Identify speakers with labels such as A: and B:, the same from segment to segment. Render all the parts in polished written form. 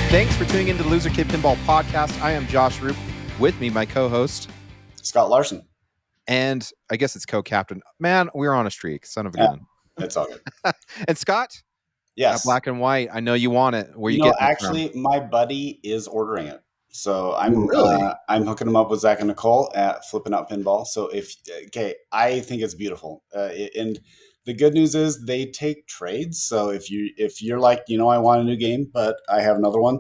A: Thanks for tuning into the Loser Kid Pinball Podcast. I am Josh Roop. With me, my co-host,
B: Scott Larson.
A: And I guess it's co-captain. Man, we're on a streak. Son of a gun.
B: It's all good.
A: And Scott?
B: Yes.
A: Black and white. I know you want it. Where you getting
B: actually,
A: it from?
B: My buddy is ordering it. So I'm
A: really?
B: I'm hooking him up with Zach and Nicole at Flipping Out Pinball. So I think it's beautiful. And the good news is they take trades. So if you're like, I want a new game, but I have another one,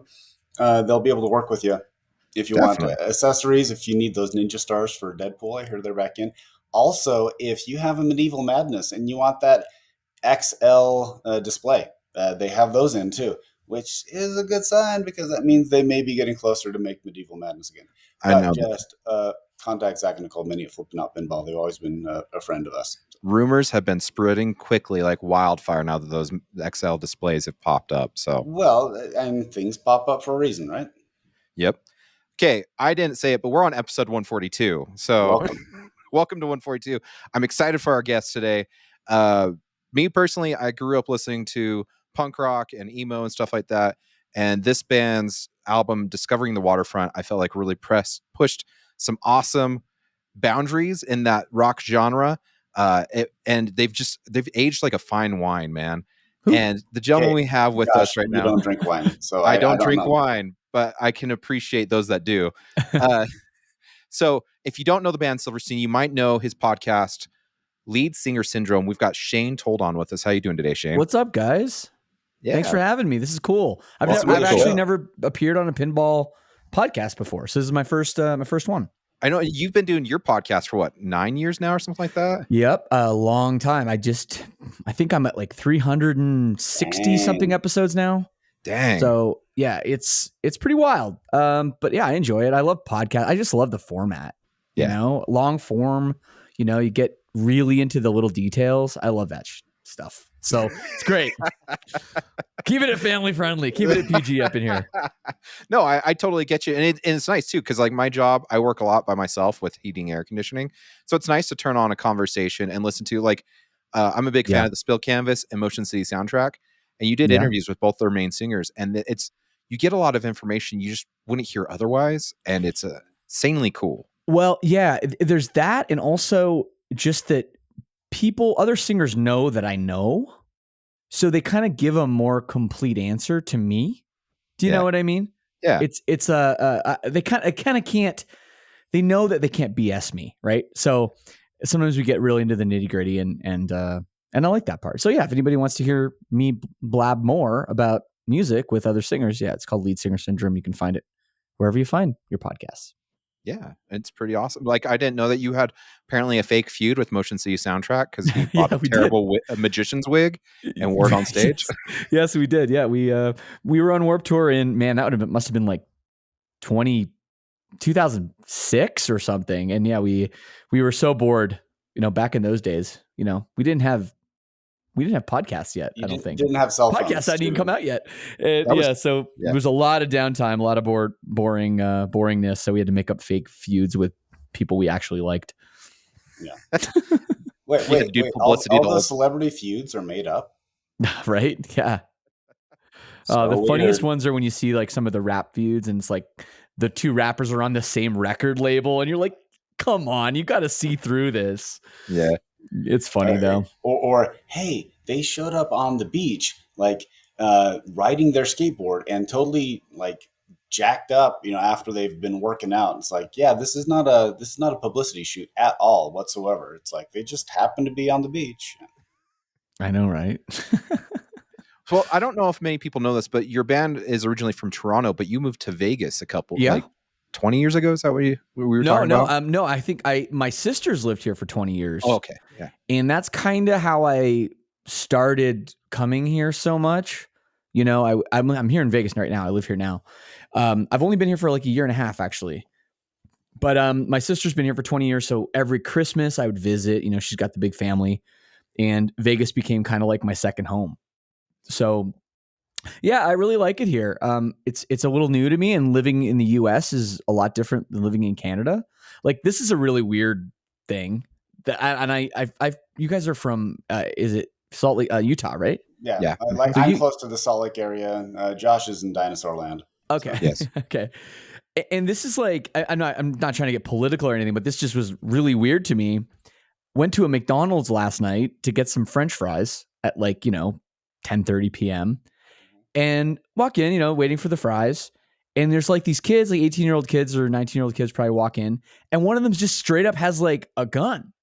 B: they'll be able to work with you. If you
A: Definitely.
B: want accessories, if you need those ninja stars for Deadpool, I heard they're back in. Also, if you have a Medieval Madness and you want that XL display, they have those in too, which is a good sign because that means they may be getting closer to make Medieval Madness again.
A: I know.
B: Just contact Zach and Nicole Minnie at Flipping Out Pinball. They've always been a friend of us.
A: Rumors have been spreading quickly like wildfire now that those XL displays have popped up. So
B: well, and things pop up for a reason, right?
A: Yep. Okay, I didn't say it, but we're on episode 142. So welcome to 142. I'm excited for our guest today. Me personally, I grew up listening to punk rock and emo and stuff like that. And this band's album, Discovering the Waterfront, I felt like really pushed some awesome boundaries in that rock genre. And they've aged like a fine wine, man. And the gentleman we have with us right now,
B: don't drink wine, so
A: I don't drink wine, but I can appreciate those that do. So if you don't know the band Silverstein, you might know his podcast, Lead Singer Syndrome. We've got Shane Toldon with us. How you doing today, Shane?
C: What's up, guys?
A: Yeah.
C: Thanks for having me. This is cool. I've actually never appeared on a pinball podcast before, so this is my first one.
A: I know you've been doing your podcast for what, 9 years now or something like that?
C: Yep, a long time. I think I'm at like 360 something episodes now.
A: Dang.
C: So yeah, it's pretty wild. But yeah, I enjoy it. I love podcasts. I just love the format. You know, long form. You know, you get really into the little details. I love that stuff. So it's great. Keeping it family friendly. Keeping it PG up in here.
A: No, I totally get you. And it's nice too, because like my job, I work a lot by myself with heating, air conditioning. So it's nice to turn on a conversation and listen to like, I'm a big fan of the Spill Canvas and Motion City soundtrack. And you did interviews with both their main singers. And you get a lot of information you just wouldn't hear otherwise. And it's insanely cool.
C: Well, yeah, there's that. And also just that other singers know that I know. So they kind of give a more complete answer to me. Do you know what I mean?
A: Yeah.
C: They kind of can't, they know that they can't BS me. Right. So sometimes we get really into the nitty gritty and I like that part. So yeah, if anybody wants to hear me blab more about music with other singers, it's called Lead Singer Syndrome. You can find it wherever you find your podcasts.
A: Yeah, it's pretty awesome. Like, I didn't know that you had apparently a fake feud with Motion City Soundtrack because he bought a terrible magician's wig and wore it on stage.
C: Yes, we did. Yeah, we were on Warped Tour in, man, must have been like 2006 or something. And yeah, we were so bored, back in those days. We didn't have podcasts yet. I don't think
B: didn't have cell phones.
C: Podcasts hadn't even come out yet. There was a lot of downtime, a lot of boringness. So we had to make up fake feuds with people we actually liked.
B: Yeah. wait. All the celebrity feuds are made up,
C: right? Yeah. The funniest ones are when you see like some of the rap feuds, and it's like the two rappers are on the same record label, and you're like, "Come on, you got to see through this."
A: Yeah.
C: It's funny though.
B: Or hey, they showed up on the beach like riding their skateboard and totally like jacked up, after they've been working out. It's like, yeah, this is not a publicity shoot at all whatsoever. It's like they just happen to be on the beach.
C: I know, right?
A: Well, I don't know if many people know this, but your band is originally from Toronto, but you moved to Vegas like 20 years ago. Is that what we were talking about?
C: No, I think my sisters lived here for 20 years.
A: Oh, okay. Yeah.
C: And that's kind of how I started coming here so much. I'm here in Vegas right now. I live here now. I've only been here for like a year and a half actually. But my sister's been here for 20 years. So every Christmas I would visit, she's got the big family, and Vegas became kind of like my second home. So yeah, I really like it here. It's a little new to me, and living in the US is a lot different than living in Canada. Like, this is a really weird thing that you guys are from, is it Salt Lake, Utah, right?
B: Yeah. I'm close to the Salt Lake area. Josh is in Dinosaur Land.
C: Okay.
B: So.
A: Yes.
C: Okay. And this is like, I'm not trying to get political or anything, but this just was really weird to me. Went to a McDonald's last night to get some French fries at like, 10:30 p.m. and walk in, waiting for the fries. And there's like these kids, like 18-year-old kids or 19-year-old kids probably walk in. And one of them just straight up has like a gun,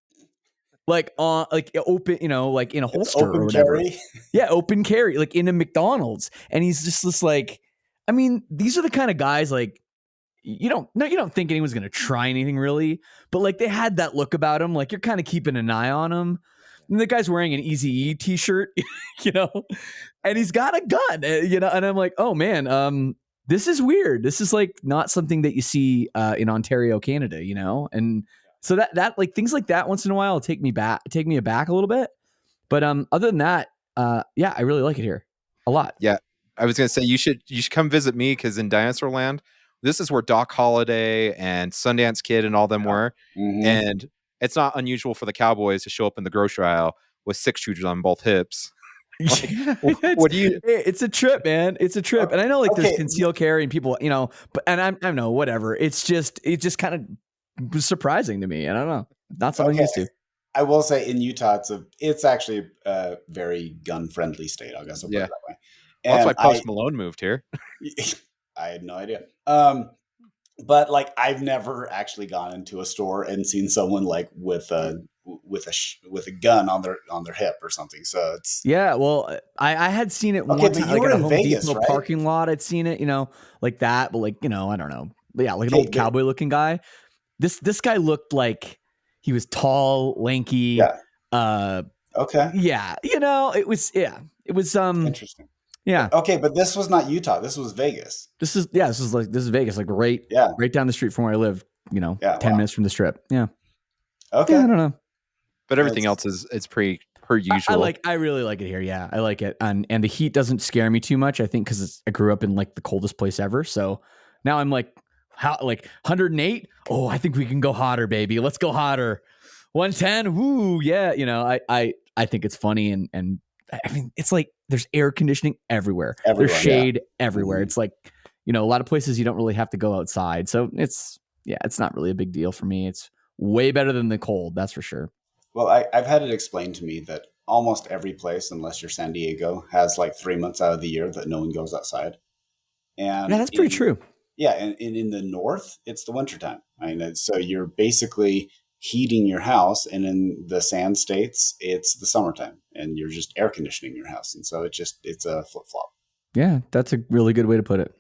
C: like on like open, like in a
B: It's
C: holster or
B: open
C: whatever.
B: carry.
C: Yeah, open carry, like in a McDonald's. And he's just this like, I mean, these are the kind of guys like you don't think anyone's gonna try anything really, but like they had that look about him, like you're kind of keeping an eye on him. And the guy's wearing an Eazy-E t-shirt, you know, and he's got a gun, and I'm like, oh man, this is weird. This is like not something that you see in Ontario, Canada, and so that like things like that once in a while will take me aback a little bit. But other than that, yeah, I really like it here a lot.
A: Yeah, I was gonna say you should come visit me because in Dinosaur Land, this is where Doc Holliday and Sundance Kid and all them were,
B: Mm-hmm.
A: and it's not unusual for the Cowboys to show up in the grocery aisle with 6 shooters on both hips. Like, what do you?
C: It's a trip, man. It's a trip, and I know like there's
B: Okay.
C: concealed carry and people, but and I know whatever. It just kind of was surprising to me. I don't know, not something I'm
B: Okay.
C: used to.
B: I will say in Utah, it's actually a very gun friendly state. I guess I'll put it that way.
A: Well, that's
B: And
A: why Post Malone moved here.
B: I had no idea. But like I've never actually gone into a store and seen someone like with a gun on their hip or something. So it's
C: Yeah, well, I had seen it one
B: but
C: time,
B: you
C: like
B: were
C: at a
B: in
C: Home
B: Vegas,
C: Depot
B: right?
C: parking lot. I'd seen it, like that, but like I don't know, but yeah, like an
B: Okay,
C: old cowboy looking guy. This guy looked like he was tall, lanky.
B: Yeah. Okay.
C: Yeah, it was
B: Interesting.
C: yeah.
B: Okay, but this was not Utah. This was Vegas.
C: This is Vegas, like
B: Yeah.
C: right down the street from where I live.
B: Yeah.
C: 10
B: Wow.
C: minutes from the Strip. Yeah.
B: Okay.
C: Yeah, I don't know.
A: But everything else is it's pretty per usual.
C: I really like it here. Yeah, I like it, and the heat doesn't scare me too much. I think because I grew up in like the coldest place ever, so now I'm like, how 108? Oh, I think we can go hotter, baby. Let's go hotter. 110. Woo, yeah. I think it's funny, and I mean it's like there's air conditioning everywhere. There's shade everywhere.
B: Mhm.
C: It's like a lot of places you don't really have to go outside, so it's not really a big deal for me. It's way better than the cold, that's for sure.
B: Well, I've had it explained to me that almost every place, unless you're San Diego, has like 3 months out of the year that no one goes outside. And
C: Yeah, that's pretty true.
B: Yeah, and in the north, it's the wintertime. I mean, so you're basically heating your house, and in the sand states, it's the summertime, and you're just air conditioning your house, and so it's a flip flop.
C: Yeah, that's a really good way to put it.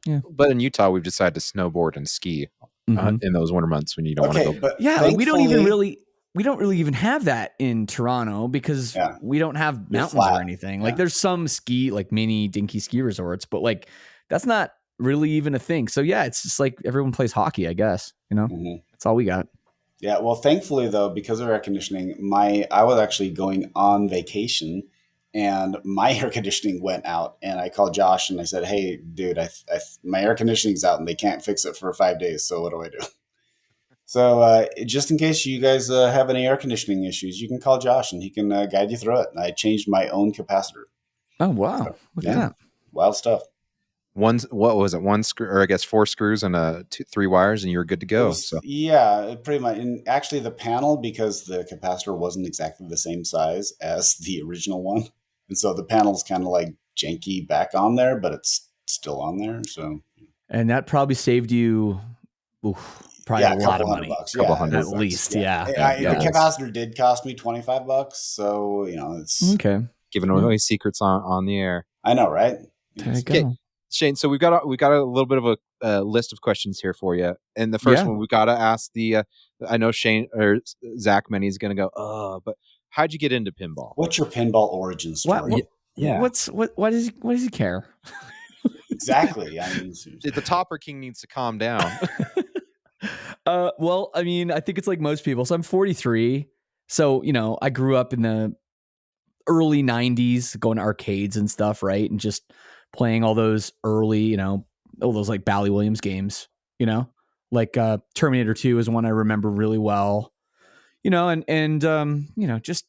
C: Yeah.
A: But in Utah, we've decided to snowboard and ski in those winter months when you don't want to go.
B: But
C: yeah, like we don't really even have that in Toronto because we don't have mountains or anything. Like there's some ski, like mini dinky ski resorts, but like that's not really even a thing. So yeah, it's just like everyone plays hockey, I guess. That's all we got.
B: Yeah, well, thankfully though, because of air conditioning, I was actually going on vacation, and my air conditioning went out. And I called Josh and I said, "Hey, dude, my air conditioning's out, and they can't fix it for 5 days. So what do I do?" So just in case you guys have any air conditioning issues, you can call Josh and he can guide you through it. And I changed my own capacitor.
C: Oh wow!
B: So,
C: Look at that.
B: Wild stuff.
A: What was it? One screw, or I guess 4 screws and 3 wires, and you were good to go.
B: Yeah, pretty much. And actually, the panel, because the capacitor wasn't exactly the same size as the original one, and so the panel's kind of like janky back on there, but it's still on there. So,
C: and that probably saved you, probably a lot of money,
B: $200,
C: couple hundred at least. Yeah.
B: The capacitor did cost me $25, so it's
C: okay.
A: Giving away secrets on the air.
B: I know, right?
C: There you go.
A: Shane, so we've got a little bit of a list of questions here for you. And the first one, we got to ask I know Shane or Zach Many is going to go, but how'd you get into pinball?
B: What's your pinball origin story?
C: What does he care?
B: Exactly. I mean,
A: the Topper King needs to calm down.
C: Well, I mean, I think it's like most people. So I'm 43. So, I grew up in the early 90s going to arcades and stuff, right? And just playing all those early, all those like Bally Williams games, like Terminator 2 is one I remember really well, and just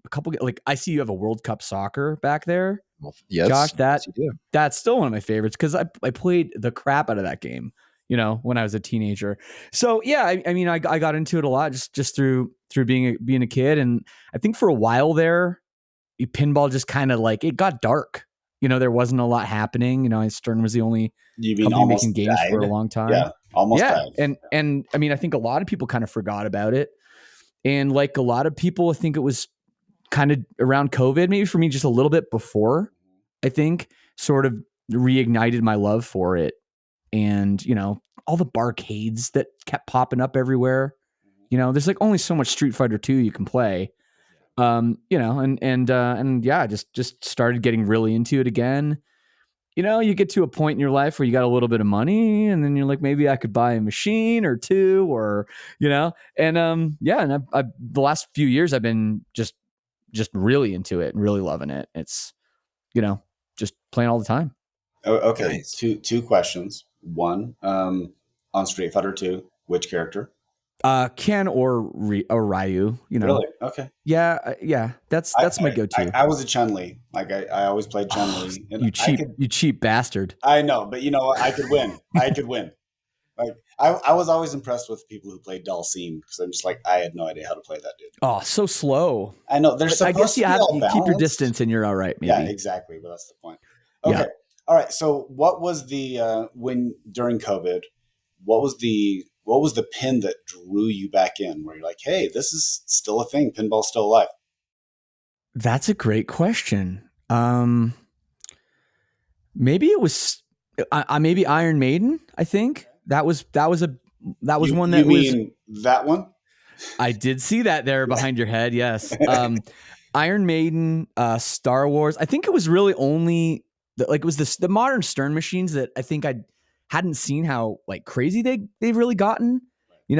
C: a couple, like I see you have a World Cup soccer back there.
A: Well, yes,
C: Josh,
A: yes, you do.
C: that's still one of my favorites because I played the crap out of that game, when I was a teenager. So yeah, I mean, I got into it a lot just through being a kid, and I think for a while there, pinball just kind of like it got dark. There wasn't a lot happening. Stern was the only
B: You mean
C: company
B: almost
C: making games for a
B: died?
C: long time.
B: Yeah, almost
C: Yeah,
B: died.
C: and I mean, I think a lot of people kind of forgot about it, and like a lot of people, I think it was kind of around COVID, maybe for me, just a little bit before. I think sort of reignited my love for it, and all the barcades that kept popping up everywhere. There's like only so much Street Fighter 2 you can play. And yeah, just started getting really into it again. You get to a point in your life where you got a little bit of money, and then you're like, maybe I could buy a machine or two, or yeah, and I've the last few years I've been just really into it and really loving it. It's just playing all the time.
B: Okay,
A: Nice.
B: two questions. One, on Street Fighter 2, which character?
C: Ken or Ryu.
B: Really? Okay.
C: Yeah. That's my go-to.
B: I was a Chun-Li. Like I always played Chun-Li. And
C: you cheap bastard.
B: I know, but you know what? I could win. I could win. Like I was always impressed with people who played Dalsim because I'm just like, I had no idea how to play that dude.
C: Oh, so slow.
B: I know. They're supposed
C: I guess
B: to be all
C: you keep your
B: balanced.
C: distance and you're all right. Maybe.
B: Yeah, exactly. But that's the point. Okay.
C: Yeah.
B: All right. So what was the when during COVID, what was the pin that drew you back in where you're like, hey, this is still a thing. Pinball's still alive.
C: That's a great question. Maybe it was maybe Iron Maiden. I think that was one that
B: you mean that one?
C: I did see that there behind your head. Yes. Iron Maiden, Star Wars. I think it was really only it was the modern Stern machines that I think I hadn't seen how like crazy they've really gotten, in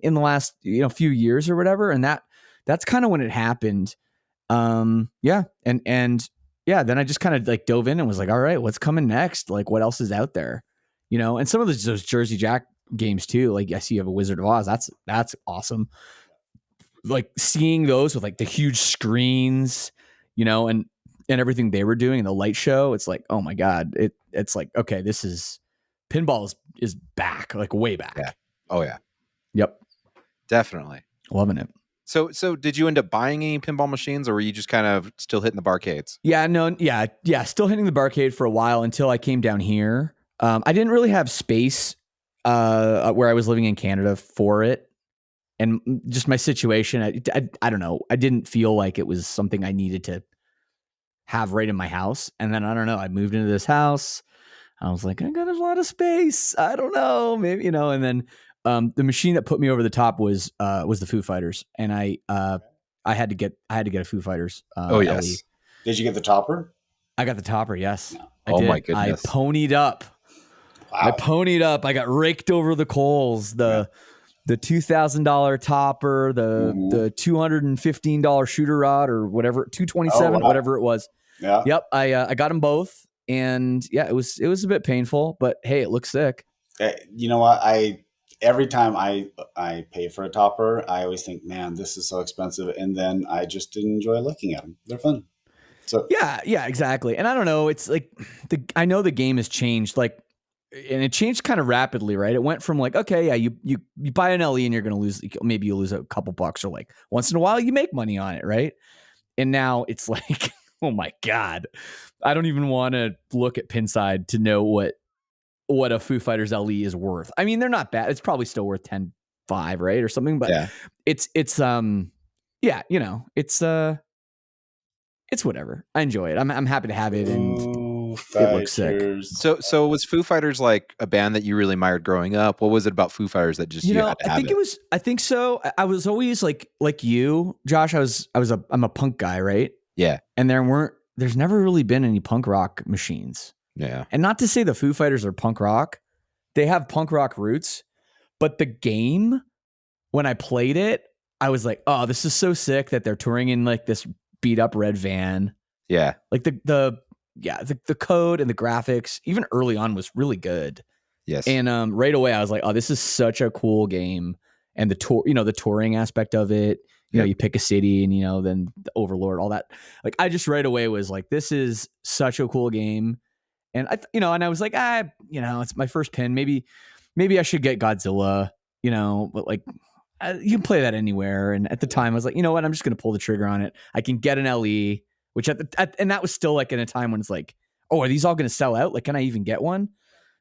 C: the last few years or whatever, and that's kind of when it happened. Yeah, and yeah, then I just kind of like dove in and was like, all right, what's coming next? Like, what else is out there? And some of those Jersey Jack games too. Like I see you have a Wizard of Oz. That's awesome. Like seeing those with like the huge screens, and everything they were doing in the light show. It's like, oh my God, it's like, okay, this is pinball is back, like way back.
A: Yeah. Oh yeah.
C: Yep.
A: Definitely.
C: Loving it.
A: So did you end up buying any pinball machines, or were you just kind of still hitting the barcades?
C: Yeah, no, yeah, still hitting the barcade for a while until I came down here. I didn't really have space where I was living in Canada for it, and just my situation. I don't know. I didn't feel like it was something I needed to have right in my house. And then I don't know. I moved into this house. I was like, I got a lot of space. I don't know, maybe And then the machine that put me over the top was the Foo Fighters, and I had to get a Foo Fighters.
A: Oh yes.
C: LE.
B: Did you get the topper?
C: I got the topper. Yes.
B: No.
C: I did.
A: My goodness.
C: I ponied up.
B: Wow.
C: I ponied up. I got raked over the coals. The $2,000 topper, the $215 shooter rod, or whatever, $227, whatever it was.
B: Yeah.
C: Yep. I got them both, and yeah, it was a bit painful, but hey, it looks sick.
B: You know what? Every time I pay for a topper, I always think, man, this is so expensive, and then I just enjoy looking at them. They're fun. So
C: yeah, exactly. And I don't know, it's like I know the game has changed, like, and it changed kind of rapidly, right? It went from like, okay, yeah, you buy an LE and you're going to lose, maybe you lose a couple bucks, or like once in a while you make money on it, right? And now it's like, oh my God, I don't even want to look at Pinside to know what a Foo Fighters LE is worth. I mean, they're not bad. It's probably still worth 10.5, right, or something. But yeah. it's whatever. I enjoy it. I'm happy to have it, and it looks sick.
A: So was Foo Fighters like a band that you really admired growing up? What was it about Foo Fighters that just you had to have it?
C: I think so. I was always like you, Josh. I'm a punk guy, right?
A: Yeah.
C: And there's never really been any punk rock machines.
A: Yeah.
C: And not to say the Foo Fighters are punk rock. They have punk rock roots, but the game, when I played it, I was like, oh, this is so sick that they're touring in like this beat up red van.
A: Yeah.
C: Like the code and the graphics, even early on, was really good.
A: Yes.
C: And right away I was like, oh, this is such a cool game. And the tour, the touring aspect of it, You know, you pick a city and, you know, then the Overlord, all that. Like, I just right away was like, this is such a cool game. And and I was like, it's my first pin. Maybe I should get Godzilla, but like, you can play that anywhere. And at the time I was like, you know what? I'm just going to pull the trigger on it. I can get an LE, which and that was still like in a time when it's like, oh, are these all going to sell out? Like, can I even get one?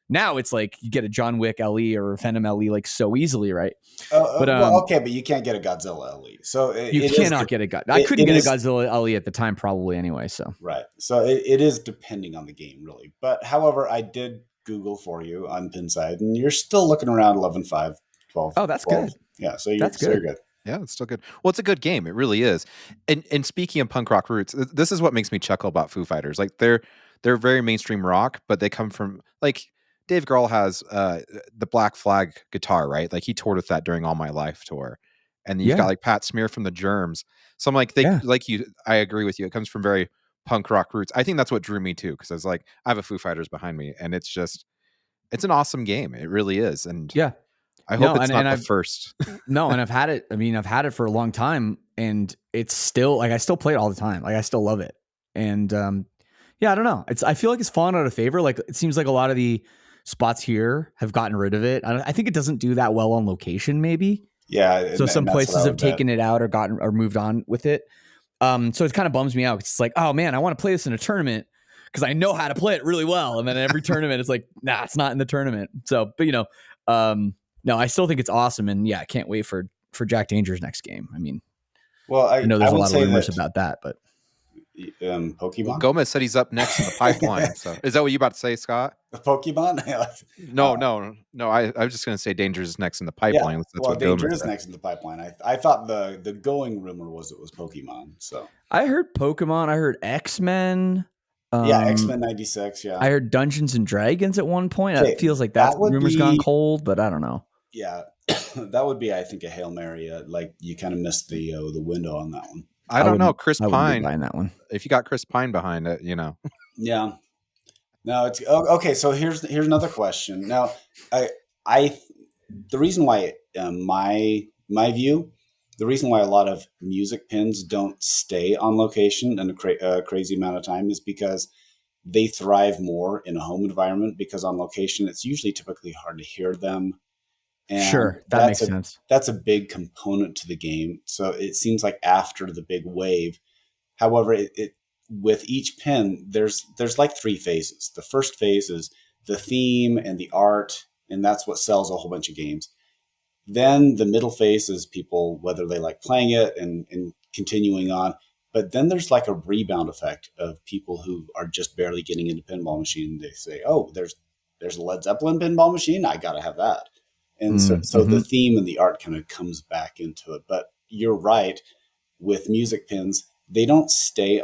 C: Now it's like you get a John Wick LE or a Phantom LE like so easily, right?
B: But okay, but you can't get a Godzilla LE. So
C: you cannot get a Godzilla. I couldn't get a Godzilla LE at the time, probably anyway. So
B: right. So it is depending on the game, really. But however, I did Google for you on Pinside, and you're still looking around 11.5, 12.
C: Oh, that's
B: 12.
C: good.
B: Yeah, so you're good.
A: Yeah, it's still good. Well, it's a good game. It really is. And speaking of punk rock roots, this is what makes me chuckle about Foo Fighters. Like they're very mainstream rock, but they come from like Dave Grohl has the Black Flag guitar, right? Like he toured with that during All My Life tour. And you've got like Pat Smear from the Germs. So I'm like, I agree with you. It comes from very punk rock roots. I think that's what drew me too, because I was like, I have a Foo Fighters behind me, and it's an awesome game. It really is. And I hope it's not the first.
C: No, and I've had it. I mean, I've had it for a long time, and it's still like I still play it all the time. Like I still love it. And I don't know. I feel like it's fallen out of favor. Like it seems like a lot of the spots here have gotten rid of it. I think it doesn't do that well on location, maybe.
B: Yeah.
C: So some places have taken it out or moved on with it. So it kind of bums me out. It's like, oh man, I want to play this in a tournament because I know how to play it really well. And then every tournament, it's like, nah, it's not in the tournament. So, but no, I still think it's awesome. And I can't wait for Jack Danger's next game. I mean,
B: well, I
C: know there's a lot of rumors about that, but
B: Pokemon.
A: Well, Gomez said he's up next in the pipeline. So is that what you about to say, Scott?
B: The Pokemon?
A: No. I was just going to say Danger's is next in the pipeline.
B: Yeah, Danger is next in the pipeline. I thought the going rumor was it was Pokemon. So
C: I heard Pokemon. I heard X-Men.
B: X-Men 96. Yeah,
C: I heard Dungeons and Dragons at one point. It feels like that rumor's gone cold, but I don't know.
B: Yeah, that would be, I think, a Hail Mary. Like you kind of missed the window on that one.
A: I don't know. Chris Pine
C: buying that one.
A: If you got Chris Pine behind it,
B: Yeah. No, it's okay. So here's another question. Now, the reason why my view, the reason why a lot of music pins don't stay on location in a crazy amount of time is because they thrive more in a home environment. Because on location, it's usually typically hard to hear them. And
C: sure, that makes sense.
B: That's a big component to the game. So it seems like after the big wave, however, it with each pin, there's like three phases. The first phase is the theme and the art, and that's what sells a whole bunch of games. Then the middle phase is people, whether they like playing it and continuing on. But then there's like a rebound effect of people who are just barely getting into pinball machine. They say, oh, there's a Led Zeppelin pinball machine. I got to have that. And so the theme and the art kind of comes back into it. But you're right, with music pins, they don't stay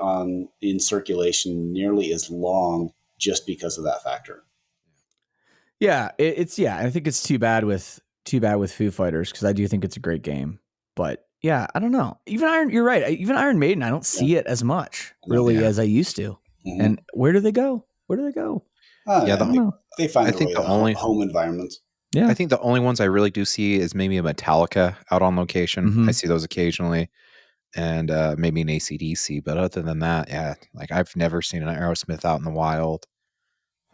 B: in circulation nearly as long just because of that factor.
C: Yeah, I think it's too bad with Foo Fighters, because I do think it's a great game. But yeah, I don't know. You're right. Even Iron Maiden, I don't see it as much really as I used to. Mm-hmm. And where do they go?
B: They find their way to home environments.
A: Yeah, I think the only ones I really do see is maybe a Metallica out on location. Mm-hmm. I see those occasionally, and maybe an AC/DC. But other than that, like I've never seen an Aerosmith out in the wild.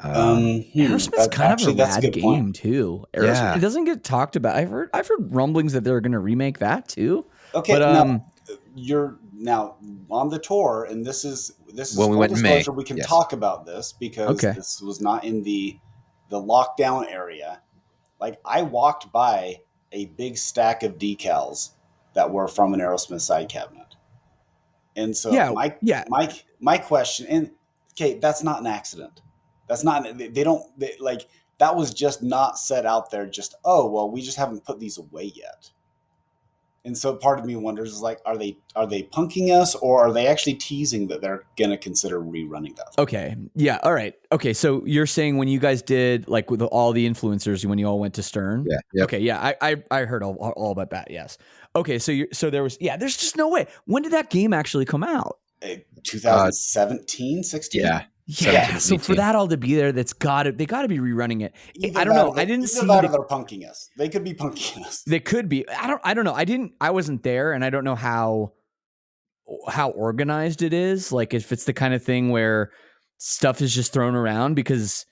C: Aerosmith's kind of a rad game too. Aerosmith, it doesn't get talked about. I've heard rumblings that they're going to remake that too.
B: Okay, but now you're on the tour, and this is
A: when we went in May.
B: We can talk about this because this was not in the lockdown area. Like I walked by a big stack of decals that were from an Aerosmith side cabinet. And so my question, and okay, that's not an accident. That's not, that was just not set out there. Just, oh, well, we just haven't put these away yet. And so part of me wonders is like, are they punking us, or are they actually teasing that they're going to consider rerunning that?
C: Okay. Yeah. All right. Okay. So you're saying when you guys did like with all the influencers, when you all went to Stern?
A: Yeah. Yep.
C: Okay. Yeah. I heard all about that. Yes. Okay. So there was, there's just no way. When did that game actually come out?
B: 2017, 16.
C: Yeah.
A: 17
C: So
A: and
C: for
A: 18.
C: that all to be there, they got to be rerunning it.
B: Either
C: I don't
B: that
C: know.
B: or
C: I didn't
B: either
C: see
B: that or
C: the.
B: they're punking us. They could be punking us.
C: They could be. I don't know. I wasn't there, and I don't know how organized it is. Like if it's the kind of thing where stuff is just thrown around because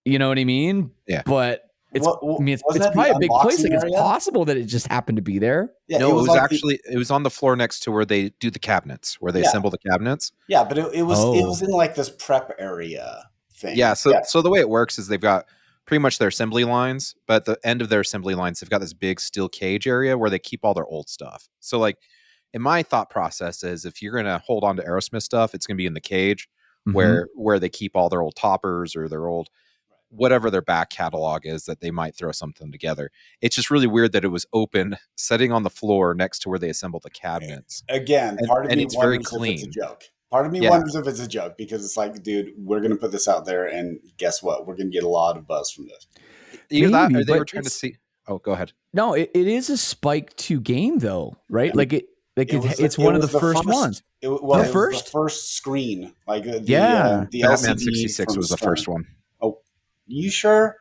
C: you know what I mean.
A: Yeah.
C: But it's. I mean,
B: Wasn't
C: it's
B: that the
C: probably a big place.
B: unboxing
C: Like it's
B: area?
C: possible that it just happened to be there.
B: Yeah,
A: No,
B: it
A: it
B: was
A: was
B: like
A: actually it was on the floor next to where they do the cabinets, where they
B: Yeah.
A: assemble the cabinets.
B: yeah, but it was
C: Oh.
B: in like this prep area thing.
A: Yeah, so the way it works is they've got pretty much their assembly lines, but at the end of their assembly lines, they've got this big steel cage area where they keep all their old stuff. So like in my thought process is if you're gonna hold on to Aerosmith stuff, it's gonna be in the cage
C: Mhm.
A: where they keep all their old toppers or their old whatever their back catalog is that they might throw something together. It's just really weird that it was open, sitting on the floor next to where they assemble the cabinets.
B: Again,
A: And
B: part of
A: and
B: me
A: it's very
B: wonders if it's a
A: clean.
B: joke. Part of me
A: Yeah.
B: wonders if it's a joke because it's like, dude, we're going to put this out there, and guess what? We're going to get a lot of buzz from this.
A: Either that
C: Maybe,
A: or they were
C: but
A: trying to
C: it's
A: see. Oh, go ahead.
C: no. It is a Spike 2 game though, right?
B: Yeah.
C: Like it's one of the first ones.
B: It
C: The
B: was
C: first?
B: the first screen, like the
C: Yeah.
B: the
A: Batman
B: LCD
A: 66
B: from
A: was the
B: Stern.
A: first one.
B: Oh, you sure?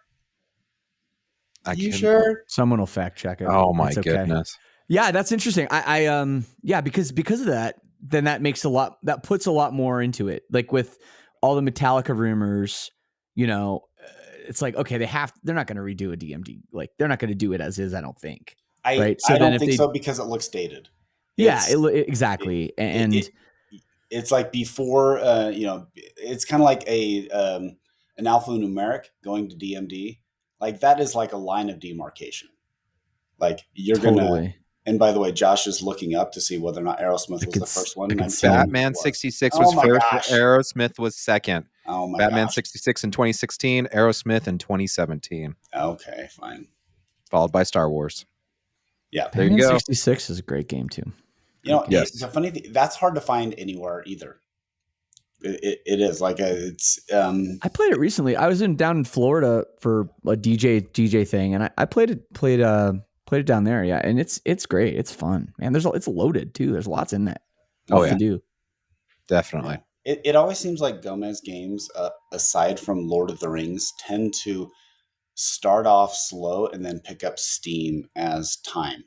B: You sure?
C: Someone will fact check it.
A: Oh my
C: It's okay.
A: goodness.
C: Yeah, that's interesting. Yeah, because of that, then that puts a lot more into it. Like with all the Metallica rumors, you know, it's like okay, they're not going to redo a DMD. Like they're not going to do it as is. I don't think. Right. So
B: I
C: then
B: don't
C: if
B: think
C: they,
B: so because it looks dated.
C: yeah,
B: It's
C: exactly. And
B: it's like before, it's kind of like an alphanumeric going to DMD. Like that is like a line of demarcation. Like you're gonna.
C: totally.
B: And by the way, Josh is looking up to see whether or not Aerosmith was the first one.
C: I
B: And
C: can
B: I'm
C: see
B: telling
C: him.
B: you, it
A: Batman
B: was.
A: 66
B: Oh
A: was
B: my
A: first.
B: gosh.
A: Aerosmith was second.
B: Oh my
A: Batman
B: gosh.
A: 66 in 2016. Aerosmith in 2017.
B: Okay, fine.
A: Followed by Star Wars.
B: Yeah.
A: There you
C: Batman
A: go.
C: 66 is a great game too.
B: You know,
A: Yes.
B: the funny thing, that's hard to find anywhere either. It is like it's.
C: I played it recently. I was down in Florida for a DJ thing, and I played it down there. Yeah, and it's great. It's fun, man. It's loaded too. There's lots in that. Lots to do.
A: Definitely.
B: It always seems like Gomez games, aside from Lord of the Rings, tend to start off slow and then pick up steam as time.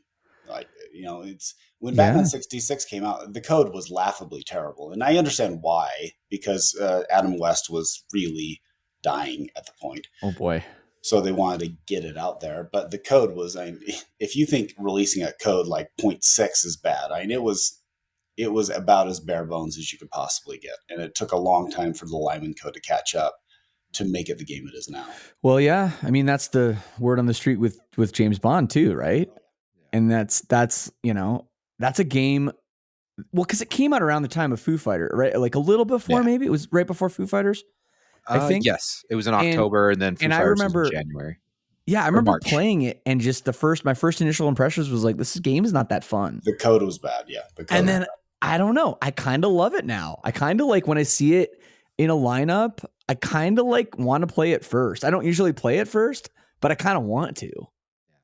B: Like it's when Batman 66 came out, the code was laughably terrible, and I understand why because Adam West was really dying at the point.
C: Oh boy.
B: So they wanted to get it out there, but the code was. If you think releasing a code like 0.6 is bad, it was about as bare bones as you could possibly get, and it took a long time for the Lyman code to catch up to make it the game it is now.
C: Well, yeah. I mean, that's the word on the street with James Bond too, right? And that's a game. Well, because it came out around the time of Foo Fighter, right? Like a little before, maybe it was right before Foo Fighters. I think
A: Yes, it was in October, and then Foo Fighters
C: I remember
A: was in January.
C: Yeah, I remember
A: March.
C: playing it, and just my first initial impressions was like, this game is not that fun.
B: The code was bad, yeah.
C: And then I don't know, I kind of love it now. I kind of like when I see it in a lineup. I kind of like want to play it first. I don't usually play it first, but I kind of want to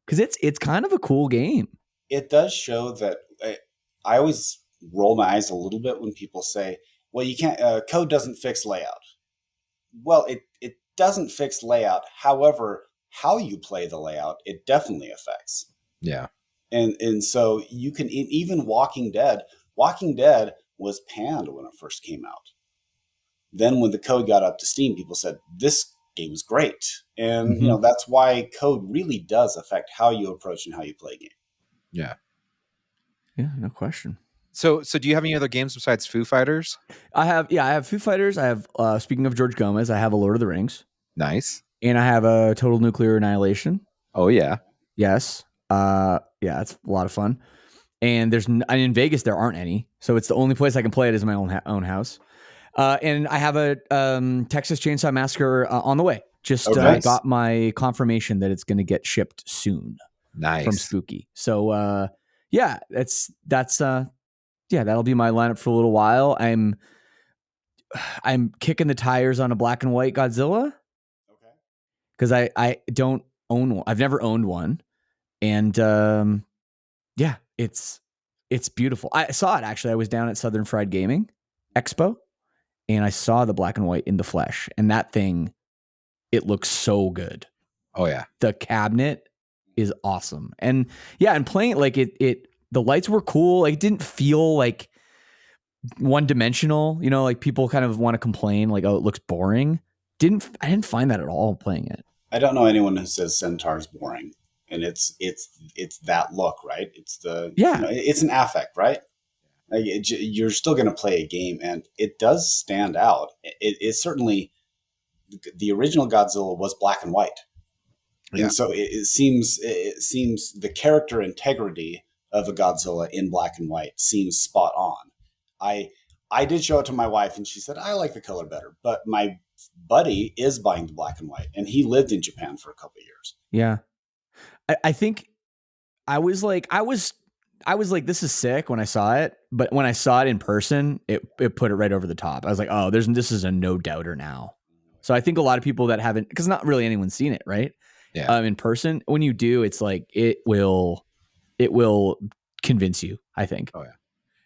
C: because it's kind of a cool game.
B: It does show that I always roll my eyes a little bit when people say, "Well, you can't. Code doesn't fix layout." Well, it doesn't fix layout. However, how you play the layout, it definitely affects.
A: Yeah.
B: And so you can even Walking Dead was panned when it first came out. Then when the code got up to Steam, people said this game is great. And that's why code really does affect how you approach and how you play a game.
A: Yeah.
C: Yeah, no question.
A: So do you have any other games besides Foo Fighters?
C: I have Foo Fighters. I have speaking of George Gomez, I have a Lord of the Rings.
A: Nice.
C: And I have a Total Nuclear Annihilation.
A: Oh yeah.
C: Yes. Yeah, it's a lot of fun. And in Vegas there aren't any, so it's the only place I can play it is my own house. And I have a Texas Chainsaw Massacre on the way. Just got my confirmation that it's going to get shipped soon.
A: Nice.
C: From Spooky. So yeah, that'll be my lineup for a little while. I'm kicking the tires on a black and white Godzilla.
B: Okay.
C: Because I don't own one. I've never owned one. And yeah, it's beautiful. I saw it actually. I was down at Southern Fried Gaming Expo, and I saw the black and white in the flesh, and that thing, it looks so good.
A: Oh yeah.
C: The cabinet is awesome. And yeah, and playing it, like it the lights were cool. Like, it didn't feel like one dimensional, you know, like people kind of want to complain like, oh, it looks boring. I didn't find that at all playing it.
B: I don't know anyone who says Centaur's boring, and it's that look, right? It's it's an affect, right? Like you're still going to play a game, and it does stand out. It certainly, the original Godzilla was black and white, and so it seems the character integrity of a Godzilla in black and white seems spot on. I did show it to my wife, and she said I like the color better, but my buddy is buying the black and white, and he lived in Japan for a couple of years.
C: Yeah, I think I was like, this is sick when I saw it, but when I saw it in person, it put it right over the top. I was like, oh, this is a no doubter now. So I think a lot of people that haven't, because not really anyone's seen it, right?
A: Yeah.
C: In person, when you do, it's like it will convince you, I think.
A: Oh yeah.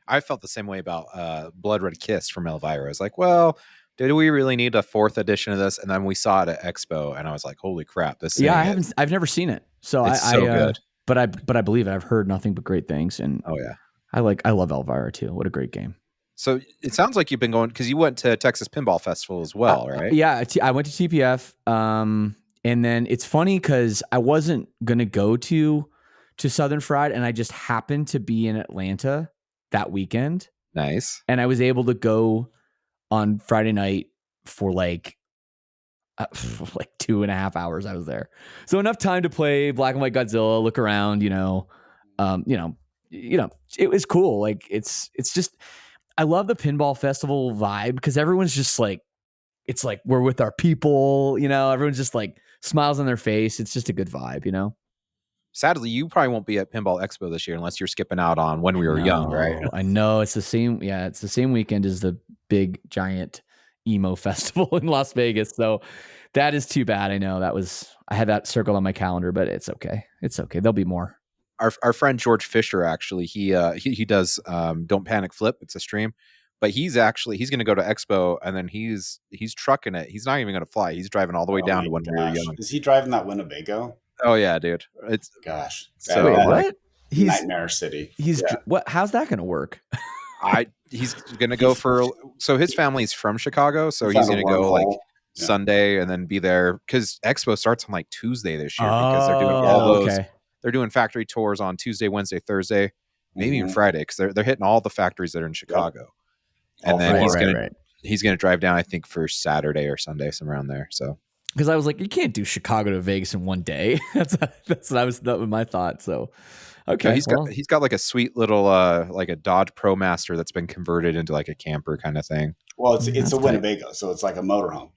A: I felt the same way about Blood Red Kiss from Elvira. I was like, well, did we really need a 4th edition of this? And then we saw it at Expo, and I was like, holy crap, this thing.
C: Yeah, I've never seen it. So
A: it's so good.
C: But I believe it. I've heard nothing but great things. And
A: oh yeah.
C: I love Elvira too. What a great game.
A: So it sounds like you've been going, because you went to Texas Pinball Festival as well, right?
C: Yeah, I went to TPF. And then it's funny because I wasn't gonna go to Southern Fried, and I just happened to be in Atlanta that weekend.
A: Nice.
C: And I was able to go on Friday night for like 2.5 hours. I was there, so enough time to play Black and White Godzilla, look around, it was cool. Like it's just, I love the pinball festival vibe because everyone's just like, it's like we're with our people, everyone's just like smiles on their face. It's just a good vibe,
A: Sadly, you probably won't be at Pinball Expo this year unless you're skipping out on When We Were Young, right?
C: I know it's the same. Yeah, it's the same weekend as the big giant emo festival in Las Vegas. So that is too bad. I know I had that circled on my calendar, but it's okay. It's okay. There'll be more.
A: Our friend George Fisher, actually, he does Don't Panic Flip. It's a stream, but he's going to go to Expo, and then he's trucking it. He's not even going to fly. He's driving all the way down to When We Were Young.
B: Is he driving that Winnebago?
A: Oh yeah, dude. It's
B: gosh.
A: So
C: wait, what?
B: He's Nightmare City.
C: What? How's that going to work?
A: He's going to go so his family's from Chicago, so he's going to go like Sunday and then be there, because Expo starts on like Tuesday this year, because they're doing all those. Okay. They're doing factory tours on Tuesday, Wednesday, Thursday, maybe even Friday, because they're hitting all the factories that are in Chicago. Yep. And then he's going to drive down, I think, for Saturday or Sunday, somewhere around there. So.
C: Because I was like, you can't do Chicago to Vegas in one day. That's that was my thought. So, okay,
A: so he's got like a sweet little like a Dodge ProMaster that's been converted into like a camper kind of thing.
B: Well, it's a Winnebago, so it's like a motorhome,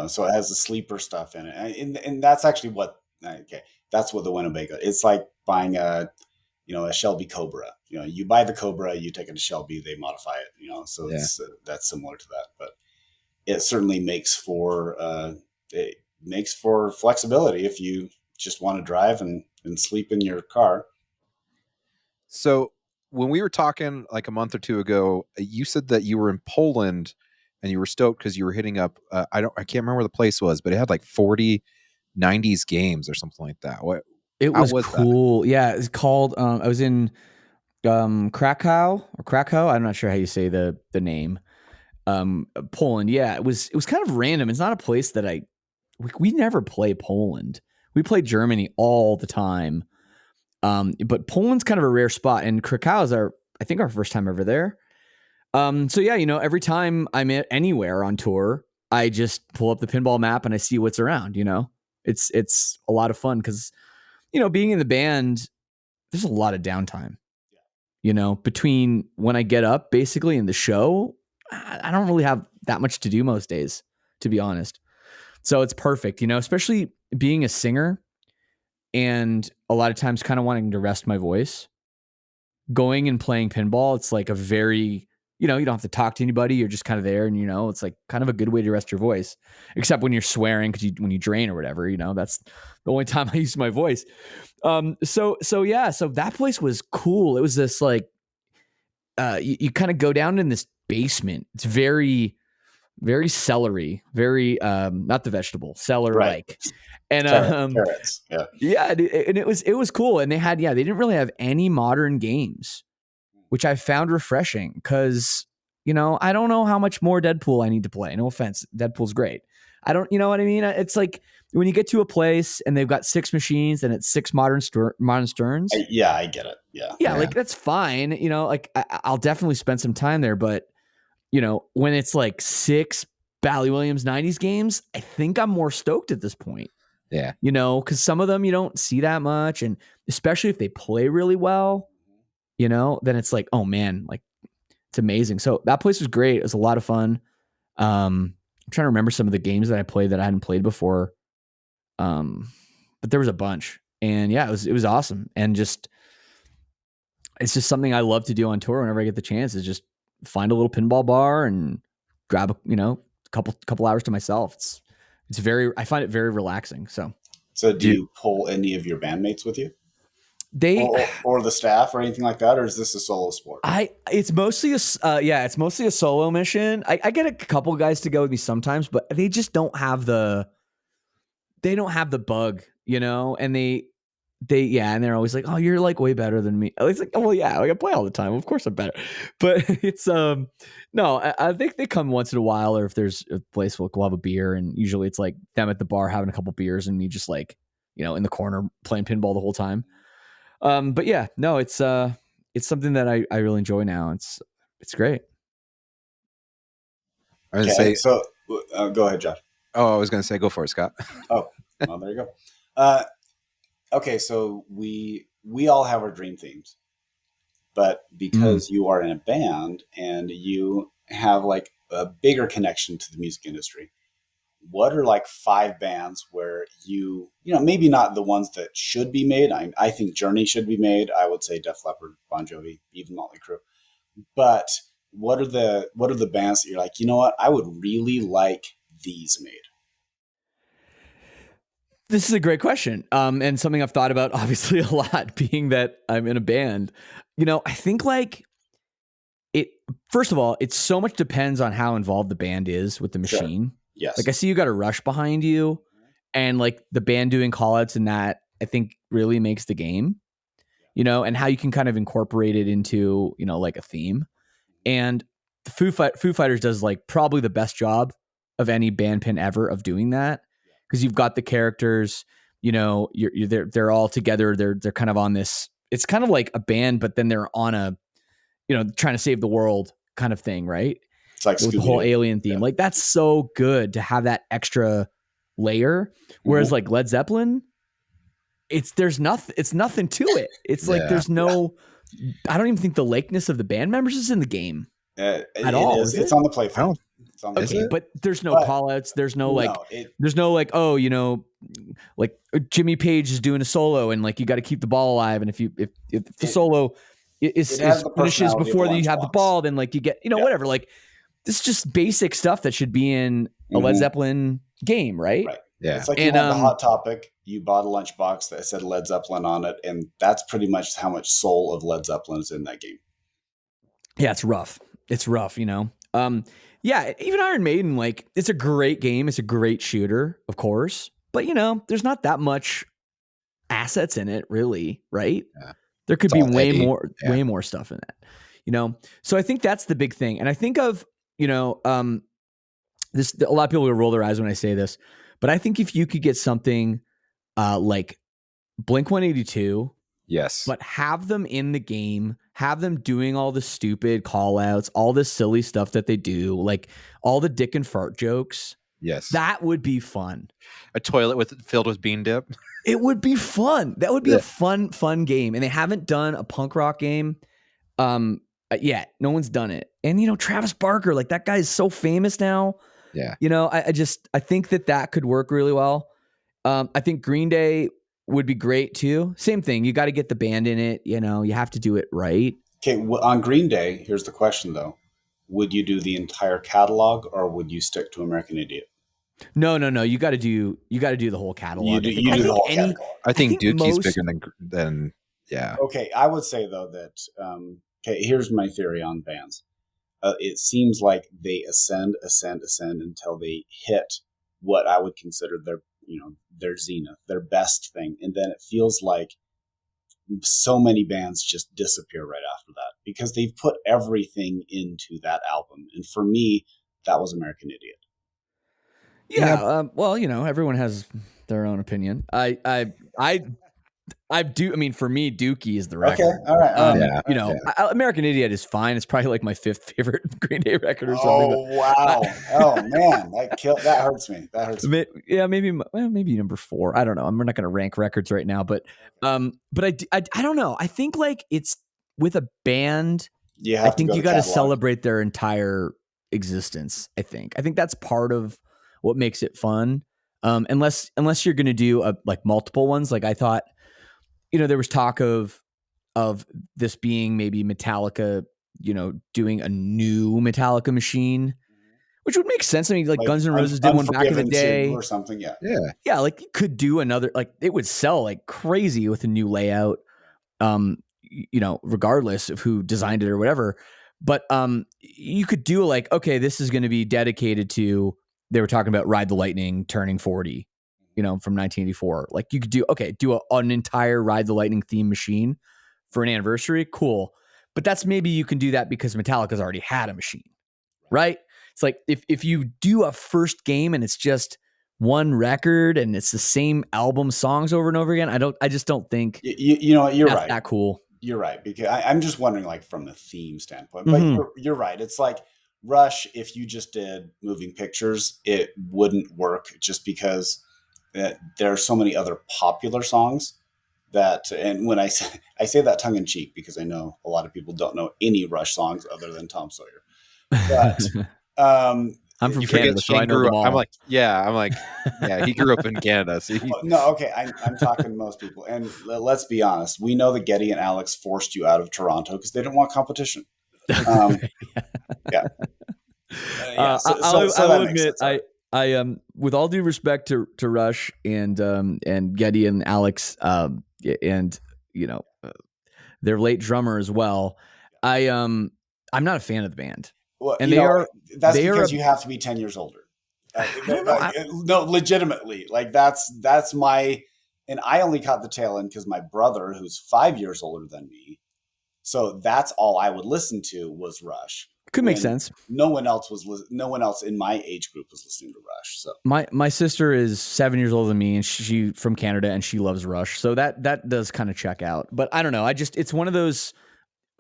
B: So it has the sleeper stuff in it, and that's actually that's what the Winnebago. It's like buying a Shelby Cobra. You buy the Cobra, you take it to Shelby, they modify it. So it's that's similar to that, but it certainly makes for flexibility if you just want to drive and sleep in your car.
A: So when we were talking like a month or two ago, you said that you were in Poland and you were stoked because you were hitting up, I can't remember where the place was, but it had like 40 90s games or something like that.
C: It was cool. That? Yeah. It's called, I was in Krakow. I'm not sure how you say the name. Poland. Yeah. It was kind of random. It's not a place that we never play Poland. We play Germany all the time. But Poland's kind of a rare spot, and Krakow is our first time ever there. So yeah, every time I'm anywhere on tour, I just pull up the pinball map and I see what's around, It's a lot of fun because, being in the band, there's a lot of downtime, between when I get up basically in the show, I don't really have that much to do most days, to be honest. So it's perfect, especially being a singer and a lot of times kind of wanting to rest my voice. Going and playing pinball, it's like a very, you don't have to talk to anybody. You're just kind of there, and it's like kind of a good way to rest your voice. Except when you're swearing when you drain or whatever, that's the only time I use my voice. So that place was cool. It was this like, you kind of go down in this basement. It's very very celery, very not the vegetable, celery
B: Right.
C: like. And
B: Carrots. Yeah.
C: Yeah, and it was cool. And they didn't really have any modern games, which I found refreshing because, I don't know how much more Deadpool I need to play. No offense. Deadpool's great. I don't, you know what I mean? It's like when you get to a place and they've got 6 machines and it's 6 modern Sterns.
B: I get it. Yeah.
C: Yeah, like that's fine. Like I'll definitely spend some time there. But, when it's like 6 Bally Williams 90s games, I think I'm more stoked at this point.
A: Yeah.
C: Because some of them you don't see that much. And especially if they play really well, then it's like, oh man, like it's amazing. So that place was great. It was a lot of fun. I'm trying to remember some of the games that I played that I hadn't played before. But there was a bunch. And yeah, it was awesome. And it's just something I love to do on tour whenever I get the chance, is just find a little pinball bar and grab a couple hours to myself. I find it very relaxing. So
B: do you pull any of your bandmates with you?
C: They
B: or the staff or anything like that, or is this a solo sport?
C: It's mostly a solo mission. I get a couple guys to go with me sometimes, but they just don't have the bug, and and they're always like, oh, you're like way better than me. It's like, oh well, yeah, like I play all the time. Of course I'm better. But it's no, I think they come once in a while, or if there's a place we'll have a beer, and usually it's like them at the bar having a couple beers and me just like, in the corner playing pinball the whole time. But yeah, no, it's something that I really enjoy now. It's great.
A: I was gonna say,
B: so go ahead, Josh.
A: Oh, I was gonna say, go for it, Scott.
B: Oh, well, there you go. Okay, so we all have our dream themes, but because you are in a band and you have like a bigger connection to the music industry, what are like 5 bands where maybe not the ones that should be made? I think Journey should be made. I would say Def Leppard, Bon Jovi, even Motley Crue. But what are the bands that you're like, you know what, I would really like these made?
C: This is a great question. And something I've thought about obviously a lot, being that I'm in a band. I think like first of all, it so much depends on how involved the band is with the machine. Sure.
B: Yes.
C: Like I see you got a Rush behind you, and like the band doing call outs and that, I think really makes the game, and how you can kind of incorporate it into, like a theme. And the Foo Fighters does like probably the best job of any band pin ever of doing that. Because you've got the characters, they're all together. They're kind of on this. It's kind of like a band, but then they're on a, trying to save the world kind of thing, right?
B: It's like
C: with the whole alien theme. Yeah. Like that's so good to have that extra layer. Whereas like Led Zeppelin, it's nothing to it. It's like there's no. I don't even think the likeness of the band members is in the game at all.
B: It's on the playfield.
C: Okay, but there's no call outs. There's no like, there's no like, oh, like Jimmy Page is doing a solo and like you got to keep the ball alive. And if the solo is finishes before you have the ball, then like you get, whatever. Like this is just basic stuff that should be in a Led Zeppelin game, right?
B: Right. Yeah. It's like you had the Hot Topic, you bought a lunchbox that said Led Zeppelin on it, and that's pretty much how much soul of Led Zeppelin is in that game.
C: Yeah, it's rough. Yeah, even Iron Maiden, like it's a great game. It's a great shooter, of course, but there's not that much assets in it, really, right? Yeah. There could be way more stuff in that, So I think that's the big thing, and I think of this. A lot of people will roll their eyes when I say this, but I think if you could get something like Blink-182.
A: Yes.
C: But have them in the game, have them doing all the stupid call outs, all the silly stuff that they do, like all the dick and fart jokes.
A: Yes.
C: That would be fun.
A: A toilet filled with bean dip.
C: It would be fun. That would be a fun game. And they haven't done a punk rock game yet. No one's done it. And, Travis Barker, like that guy is so famous now.
A: Yeah.
C: I think that could work really well. I think Green Day would be great too. Same thing. You got to get the band in it. You have to do it right.
B: Okay. On Green Day, here's the question though. Would you do the entire catalog or would you stick to American Idiot?
C: No. You got to do the whole catalog.
B: You do the whole catalog.
A: I think Dookie's bigger than. Yeah.
B: Okay. I would say though that, here's my theory on bands. it seems like they ascend until they hit what I would consider their zenith, their best thing, and then it feels like so many bands just disappear right after that because they've put everything into that album. And for me, that was American Idiot.
C: Yeah. Well, everyone has their own opinion. I do. I mean, for me, Dookie is the record.
B: Okay, all right.
C: American Idiot is fine. It's probably like my 5th favorite Green Day record or something.
B: Oh wow! Oh man, that hurts me. That hurts me.
C: Yeah, maybe number 4. I don't know. We're not going to rank records right now, but I don't know. I think like it's with a band.
B: You
C: I think you got to celebrate their entire existence. I think that's part of what makes it fun. Unless you're going to do like multiple ones. Like I thought, there was talk of this being maybe Metallica, doing a new Metallica machine, which would make sense. I mean, like Guns N' Roses did one back in the day
B: or something.
C: Yeah. Like you could do another, like it would sell like crazy with a new layout, regardless of who designed it or whatever. But you could do like, okay, this is going to be dedicated to, they were talking about Ride the Lightning turning 40, from 1984. Like you could do an entire Ride the Lightning theme machine for an anniversary. Cool. But that's maybe you can do that because Metallica's already had a machine, right? It's like if you do a first game and it's just one record and it's the same album songs over and over again, I just don't think
B: you're right.
C: That cool.
B: You're right, because I'm just wondering, like from the theme standpoint. But you're right. It's like Rush. If you just did Moving Pictures, it wouldn't work, just because there are so many other popular songs that. And when I say that tongue in cheek, because I know a lot of people don't know any Rush songs other than Tom Sawyer. But
C: I'm from Canada, so I know them all.
A: I'm like, yeah, he grew up in Canada. So
B: no, okay, I'm talking to most people. And let's be honest, we know that Geddy and Alex forced you out of Toronto because they didn't want competition. Yeah.
C: I'll admit, I with all due respect to Rush and Geddy and Alex, and their late drummer as well, I'm not a fan of the band.
B: Well,
C: and
B: that's because you have to be 10 years older. No, legitimately, like that's my, and I only caught the tail end because my brother, who's 5 years older than me, so that's all I would listen to was Rush.
C: Could make sense.
B: No one else in my age group was listening to Rush. So
C: my sister is 7 years older than me, and she from Canada, and she loves Rush. So that does kind of check out. But I don't know. It's one of those.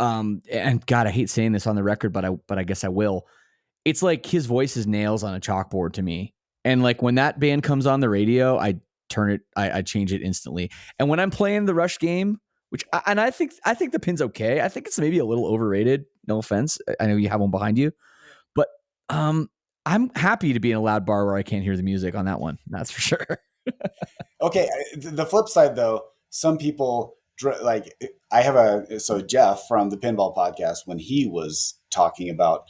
C: And God, I hate saying this on the record, but I guess I will. It's like his voice is nails on a chalkboard to me. And like when that band comes on the radio, I change it instantly. And when I'm playing the Rush game, I think the pin's okay. I think it's maybe a little overrated. No offense. I know you have one behind you, but I'm happy to be in a loud bar where I can't hear the music on that one. That's for sure.
B: Okay. The flip side though, some people, like I have Jeff from the Pinball podcast, when he was talking about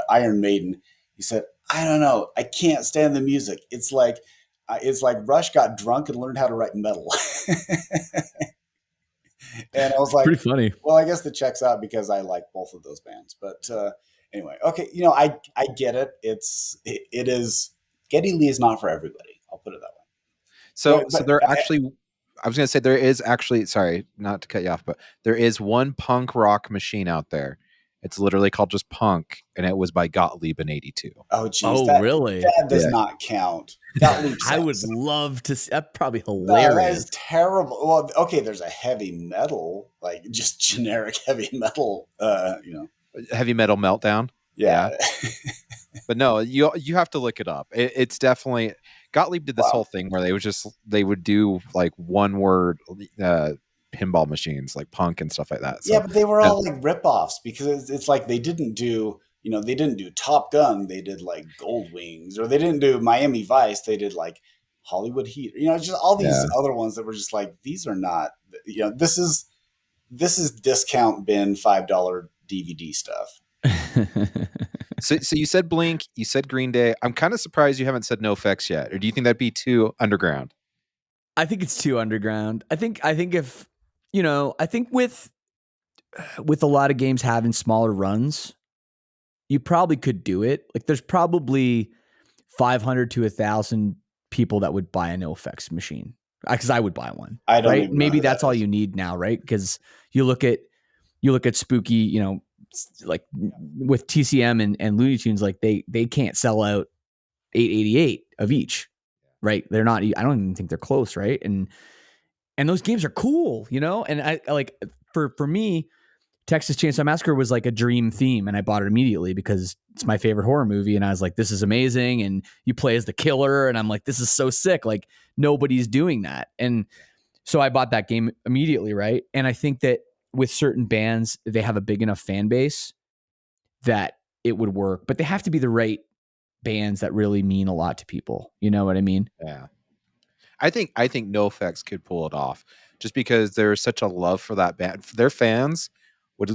B: Iron Maiden, he said, I don't know, I can't stand the music. It's like Rush got drunk and learned how to write metal. And I was like,
C: pretty funny.
B: Well, I guess that checks out because I like both of those bands. But anyway, okay, I get it. It is, Geddy Lee is not for everybody. I'll put it that way.
A: So there actually, I was going to say there is actually, sorry, not to cut you off, but there is one punk rock machine out there. It's literally called just Punk, and it was by Gottlieb in '82.
B: Oh, geez.
C: Oh, really?
B: That does not count.
C: I would love to see. That's probably hilarious.
B: No, that is terrible. Well, okay, there's a heavy metal, like just generic heavy metal,
A: Heavy Metal Meltdown.
B: Yeah.
A: But no, you have to look it up. It's definitely, Gottlieb did this whole thing where they would do like one word pinball machines, like Punk and stuff like that. So,
B: yeah, but they were all like ripoffs, because it's like they didn't do Top Gun, they did like Gold Wings, or they didn't do Miami Vice, they did like Hollywood Heat, just all these other ones that were just like, these are not, this is discount bin $5 DVD stuff.
A: So you said Blink, you said Green Day. I'm kind of surprised you haven't said NoFX yet. Or do you think that'd be too underground?
C: I think it's too underground. I think if I think with a lot of games having smaller runs, you probably could do it. Like there's probably 500 to 1,000 people that would buy a NoFX machine, because I would buy one.
B: I don't
C: Right?
B: even know
C: Maybe
B: who that
C: that's all
B: is.
C: you need now, right? Because you look at Spooky, you know, like with TCM and Looney Tunes, like they can't sell out 888 of each, right? They're not. I don't even think they're close, right? And those games are cool, you know. And I like for me, Texas Chainsaw Massacre was like a dream theme, and I bought it immediately because it's my favorite horror movie, and I was like, this is amazing. And you play as the killer, and I'm like, this is so sick. Like nobody's doing that, and so I bought that game immediately, right? And I think that with certain bands, they have a big enough fan base that it would work, but they have to be the right bands that really mean a lot to people. You know what I mean?
A: Yeah. I think NoFX could pull it off just because there's such a love for that band. Their fans would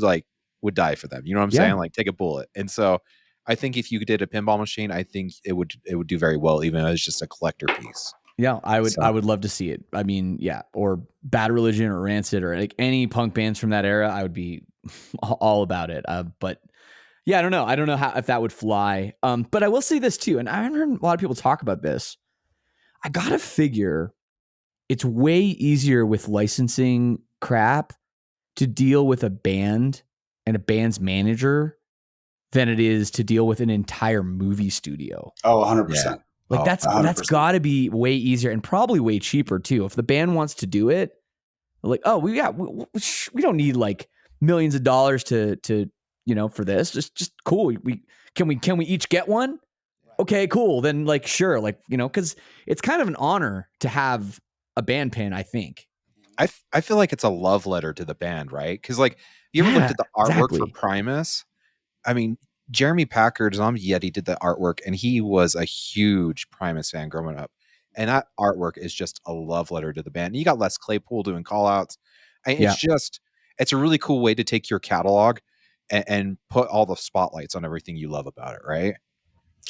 A: die for them. You know what I'm
C: Yeah.
A: saying? Like take a bullet. And so I think if you did a pinball machine, I think it would do very well, even as just a collector piece.
C: Yeah, I
A: So
C: would love to see it. I mean, yeah, or Bad Religion or Rancid or like any punk bands from that era, I would be all about it. But yeah, I don't know. I don't know how if that would fly. But I will say this too, and I haven't heard a lot of people talk about this. I gotta figure it's way easier with licensing crap to deal with a band and a band's manager than it is to deal with an entire movie studio.
B: Oh,
A: yeah.
B: 100%.
C: Like
A: Oh,
C: that's
B: 100%.
C: got to be way easier and probably way cheaper too. If the band wants to do it, like, oh, we don't need like millions of dollars to for this. Just cool. We can we each get one? Okay, cool. Then like sure, like because it's kind of an honor to have a band pin. I think.
A: I feel like it's a love letter to the band, right? Because like you ever looked
C: Yeah,
A: at the artwork for
C: exactly.
A: Primus? I mean, Jeremy Packard, Zombie Yeti, did the artwork, and he was a huge Primus fan growing up. And that artwork is just a love letter to the band. And you got Les Claypool doing call outs. And
C: Yeah.
A: it's a really cool way to take your catalog and put all the spotlights on everything you love about it, right?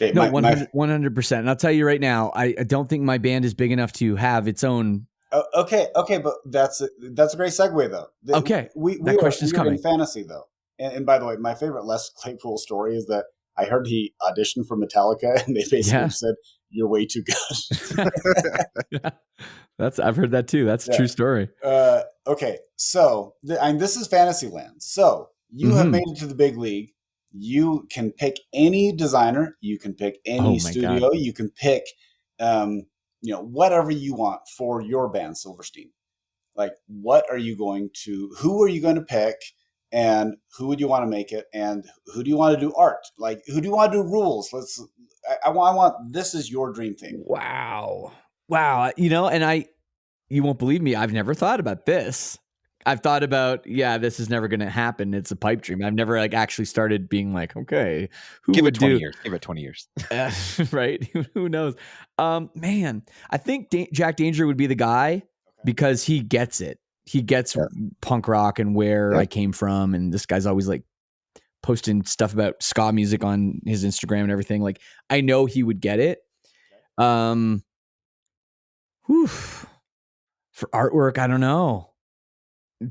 B: Okay,
C: No,
B: my
C: 100%. And I'll tell you right now, I don't think my band is big enough to have its own.
B: okay, but that's a great segue though.
C: Okay,
B: we
C: that
B: are
C: question's coming.
B: in fantasy though, and by the way, my favorite Les Claypool story is that I heard he auditioned for Metallica, and they basically said, "You're way too good."
C: Yeah. I've heard that too. That's a true story.
B: Okay, so this is Fantasyland. So you have made it to the big league. You can pick any designer. You can pick any studio. God. You can pick, whatever you want for your band, Silverstein. Like, what are you going to? Who are you going to pick? And who would you want to make it? And who do you want to do art? Like, who do you want to do rules? I want. This is your dream thing.
C: Wow. And you won't believe me. I've never thought about this. I've thought about, this is never going to happen. It's a pipe dream. I've never actually started being like, okay,
A: Give it 20 years. Give it 20 years.
C: Right. Who knows? Man, I think Jack Danger would be the guy because he gets it. He gets punk rock and where I came from. And this guy's always like posting stuff about ska music on his Instagram and everything. Like, I know he would get it. For artwork, I don't know.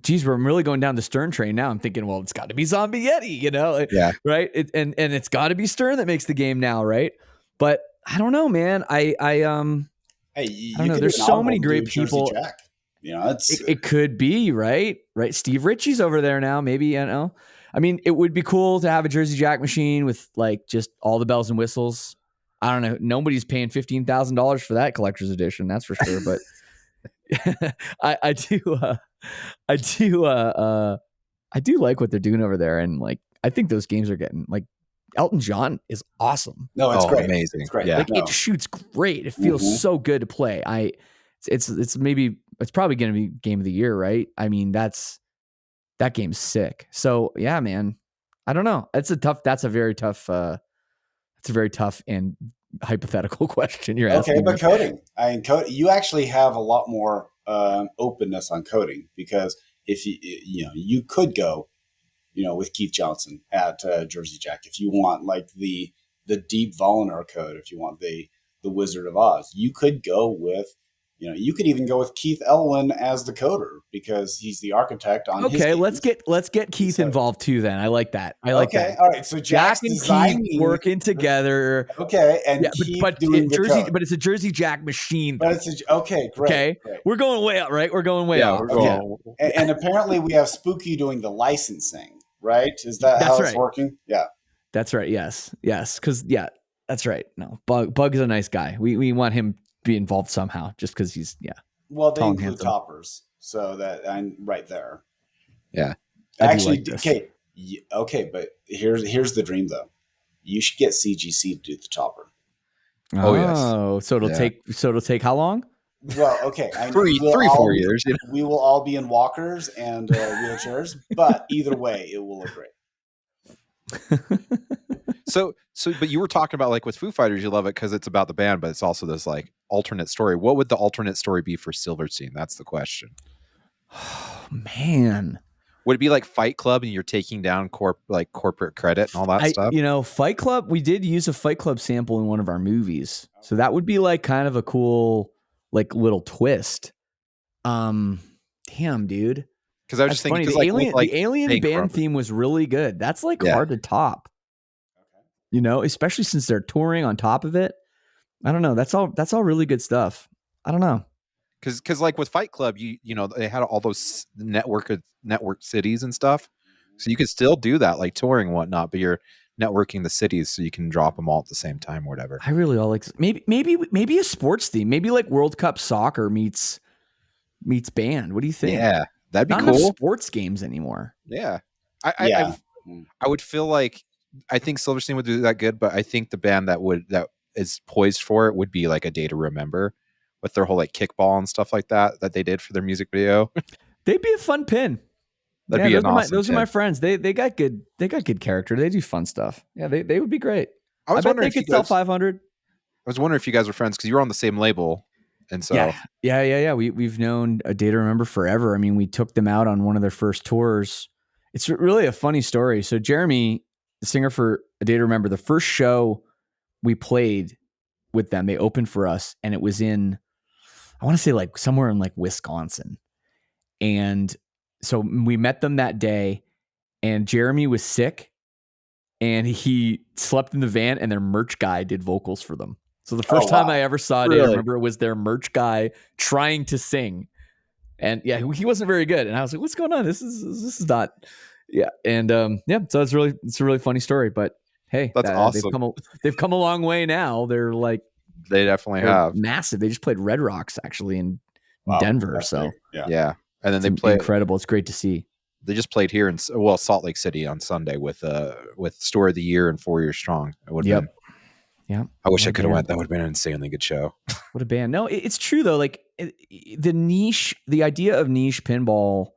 C: Geez, I'm really going down the Stern train now. I'm thinking, well, it's got to be Zombie Yeti, right? And it's got to be Stern that makes the game now, right? But I don't know, man. I don't know. There's so many great people.
B: Jack.
C: It could be right. Steve Ritchie's over there now. Maybe I mean, it would be cool to have a Jersey Jack machine with like just all the bells and whistles. I don't know. Nobody's paying $15,000 for that collector's edition. That's for sure. But I do like what they're doing over there, and like I think those games are getting like Elton John is awesome.
B: No, it's great.
A: Amazing.
B: It's great.
A: Yeah.
C: Like it shoots great. It feels so good to play. It's probably going to be game of the year, right? I mean, that game's sick. So yeah, man. I don't know. That's a very tough and hypothetical question you're asking.
B: Okay, but coding. You actually have a lot more openness on coding, because if you could go, with Keith Johnson at Jersey Jack if you want like the deep Volinar code, if you want the Wizard of Oz, you could go with You know, you could even go with Keith Elwin as the coder because he's the architect on his
C: Okay,
B: games.
C: let's get Keith
B: So,
C: involved too. Then I like that. I like
B: okay,
C: that.
B: all right. So
C: Jack
B: Jack's
C: and Keith
B: designing.
C: working together.
B: Okay, and
C: Yeah,
B: Keith doing the
C: Jersey,
B: code.
C: but it's a Jersey Jack machine
B: But
C: though.
B: it's okay, great,
C: Okay,
B: great.
C: we're going way out, right? We're going way
A: Yeah,
C: out.
A: we're
C: Okay,
A: going.
B: And apparently we have Spooky doing the licensing, right? Is that
C: that's
B: how it's
C: right.
B: working? Yeah.
C: That's right. Yes, yes. Because yeah, that's right. No, Bug is a nice guy. We want him to be involved somehow, just because he's
B: Well, they
C: tall and
B: include
C: handsome.
B: toppers, so that I'm right there.
A: Yeah.
C: I do
B: Actually,
C: like this.
B: okay, but here's the dream though. You should get CGC to do the topper.
A: Oh, yes.
C: So it'll take how long?
B: Well, okay, I know
A: 4 years. You know?
B: we will all be in walkers and wheelchairs, but either way, it will look great.
A: So, but you were talking about like with Foo Fighters, you love it because it's about the band, but it's also this like alternate story. What would the alternate story be for Silverstein? That's the question.
C: Oh, man,
A: would it be like Fight Club and you're taking down corporate credit and all that stuff?
C: Fight Club. We did use a Fight Club sample in one of our movies, so that would be like kind of a cool like little twist. Damn, dude.
A: Because I was just thinking,
C: the alien band theme was really good. That's like hard to top. You know, especially since they're touring on top of it. I don't know. That's all really good stuff. I don't know.
A: Because like with Fight Club, you know they had all those network cities and stuff, so you could still do that like touring and whatnot, but you're networking the cities so you can drop them all at the same time or whatever.
C: I really like maybe a sports theme, maybe like World Cup soccer meets band. What do you think?
A: Yeah, that'd be
C: Not
A: cool.
C: enough sports games anymore.
A: Yeah, I would feel like I think Silverstein would do that good, but I think the band that is poised for it would be like a Day to Remember, with their whole like kickball and stuff like that they did for their music video.
C: They'd be a fun pin.
A: That'd be
C: those are my friends. They got good character. They do fun stuff. Yeah, they would be great.
A: I was wondering
C: if they could sell 500.
A: I was wondering if you guys were friends because you were on the same label, and so
C: yeah. We've known A Day to Remember forever. I mean, we took them out on one of their first tours. It's really a funny story. So Jeremy, the singer for A Day to Remember, the first show we played with them, they opened for us, and it was in, I want to say like somewhere in like Wisconsin. And so we met them that day, and Jeremy was sick, and he slept in the van, and their merch guy did vocals for them. So the first time I ever saw it, I remember it was their merch guy trying to sing. And yeah, he wasn't very good. And I was like, what's going on? This is not. Yeah. And so it's a really funny story, but hey,
A: that's awesome.
C: They've come a long way now. They're
A: they definitely have
C: massive. They just played Red Rocks actually in Denver. So
A: yeah. And then they played
C: incredible. It's great to see.
A: They just played here in Salt Lake City on Sunday with Store of the Year and 4 Years Strong. It would have been. Yeah. I wish I could have went. That would have been an insanely good show.
C: What a band. No, it's true though. Like the idea of niche pinball,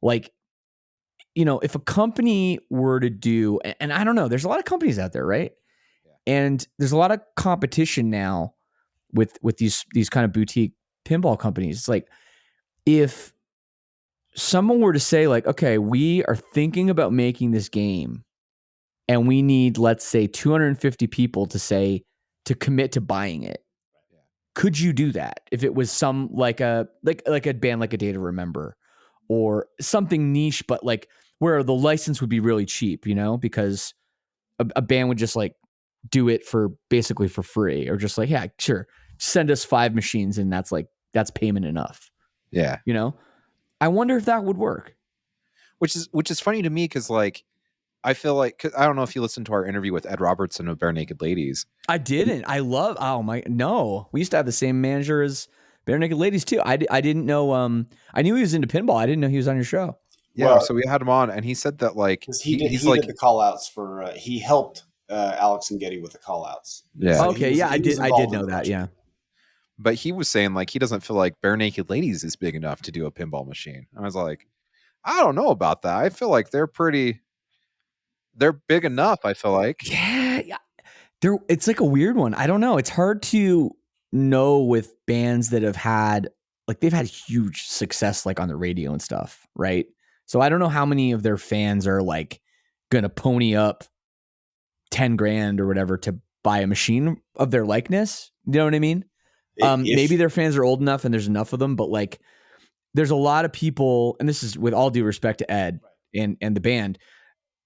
C: like, you know, if a company were to do, and I don't know, there's a lot of companies out there, right? Yeah. And there's a lot of competition now with these kind of boutique pinball companies. It's like, if someone were to say like, okay, we are thinking about making this game, and we need, let's say, 250 people to commit to buying it. Yeah. Could you do that if it was some like a band like A Day to Remember, or something niche, but like where the license would be really cheap, you know, because a band would just like do it for basically for free, or just like, yeah, sure, send us 5 machines and that's payment enough.
A: Yeah,
C: you know, I wonder if that would work.
A: Which is funny to me because like, I feel like, I don't know if you listened to our interview with Ed Robertson of Bare Naked Ladies.
C: I didn't. No. We used to have the same manager as Bare Naked Ladies too. I didn't know. I knew he was into pinball. I didn't know he was on your show.
A: Yeah, so we had him on, and he said that like
B: he did the call outs for. He helped Alex and Getty with the call outs.
C: Yeah. So okay. I did know that. Yeah.
A: But he was saying like he doesn't feel like Bare Naked Ladies is big enough to do a pinball machine. I was like, I don't know about that. I feel like they're big enough, I feel like.
C: Yeah. It's like a weird one. I don't know. It's hard to know with bands that have had, like, they've had huge success, like on the radio and stuff, right? So I don't know how many of their fans are like gonna pony up 10 grand or whatever to buy a machine of their likeness. You know what I mean? Maybe their fans are old enough and there's enough of them, but like there's a lot of people, and this is with all due respect to Ed and the band,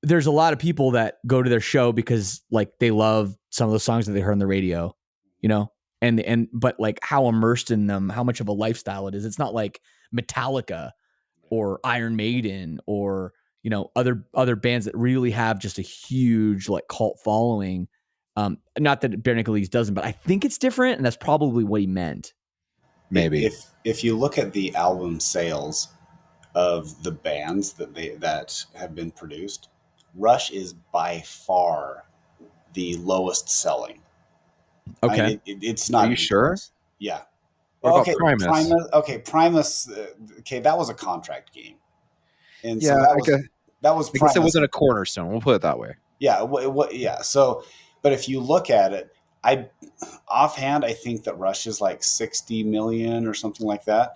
C: there's a lot of people that go to their show because like they love some of the songs that they heard on the radio, you know, but like how immersed in them, how much of a lifestyle it is. It's not like Metallica or Iron Maiden or, you know, other bands that really have just a huge like cult following. Not that Bare Naked Ladies doesn't, but I think it's different, and that's probably what he meant.
A: Maybe.
B: If you look at the album sales of the bands that have been produced, Rush is by far the lowest selling.
C: Okay.
B: I mean, it's not.
A: Are you sure?
B: Close. Yeah.
A: What about Primus?
B: Primus. Okay, that was a contract game, and
A: Yeah,
B: so that was
A: I guess it
B: Primus.
A: wasn't a cornerstone. We'll put it that way.
B: Yeah. Yeah. So, but if you look at it, offhand, I think that Rush is like 60 million or something like that.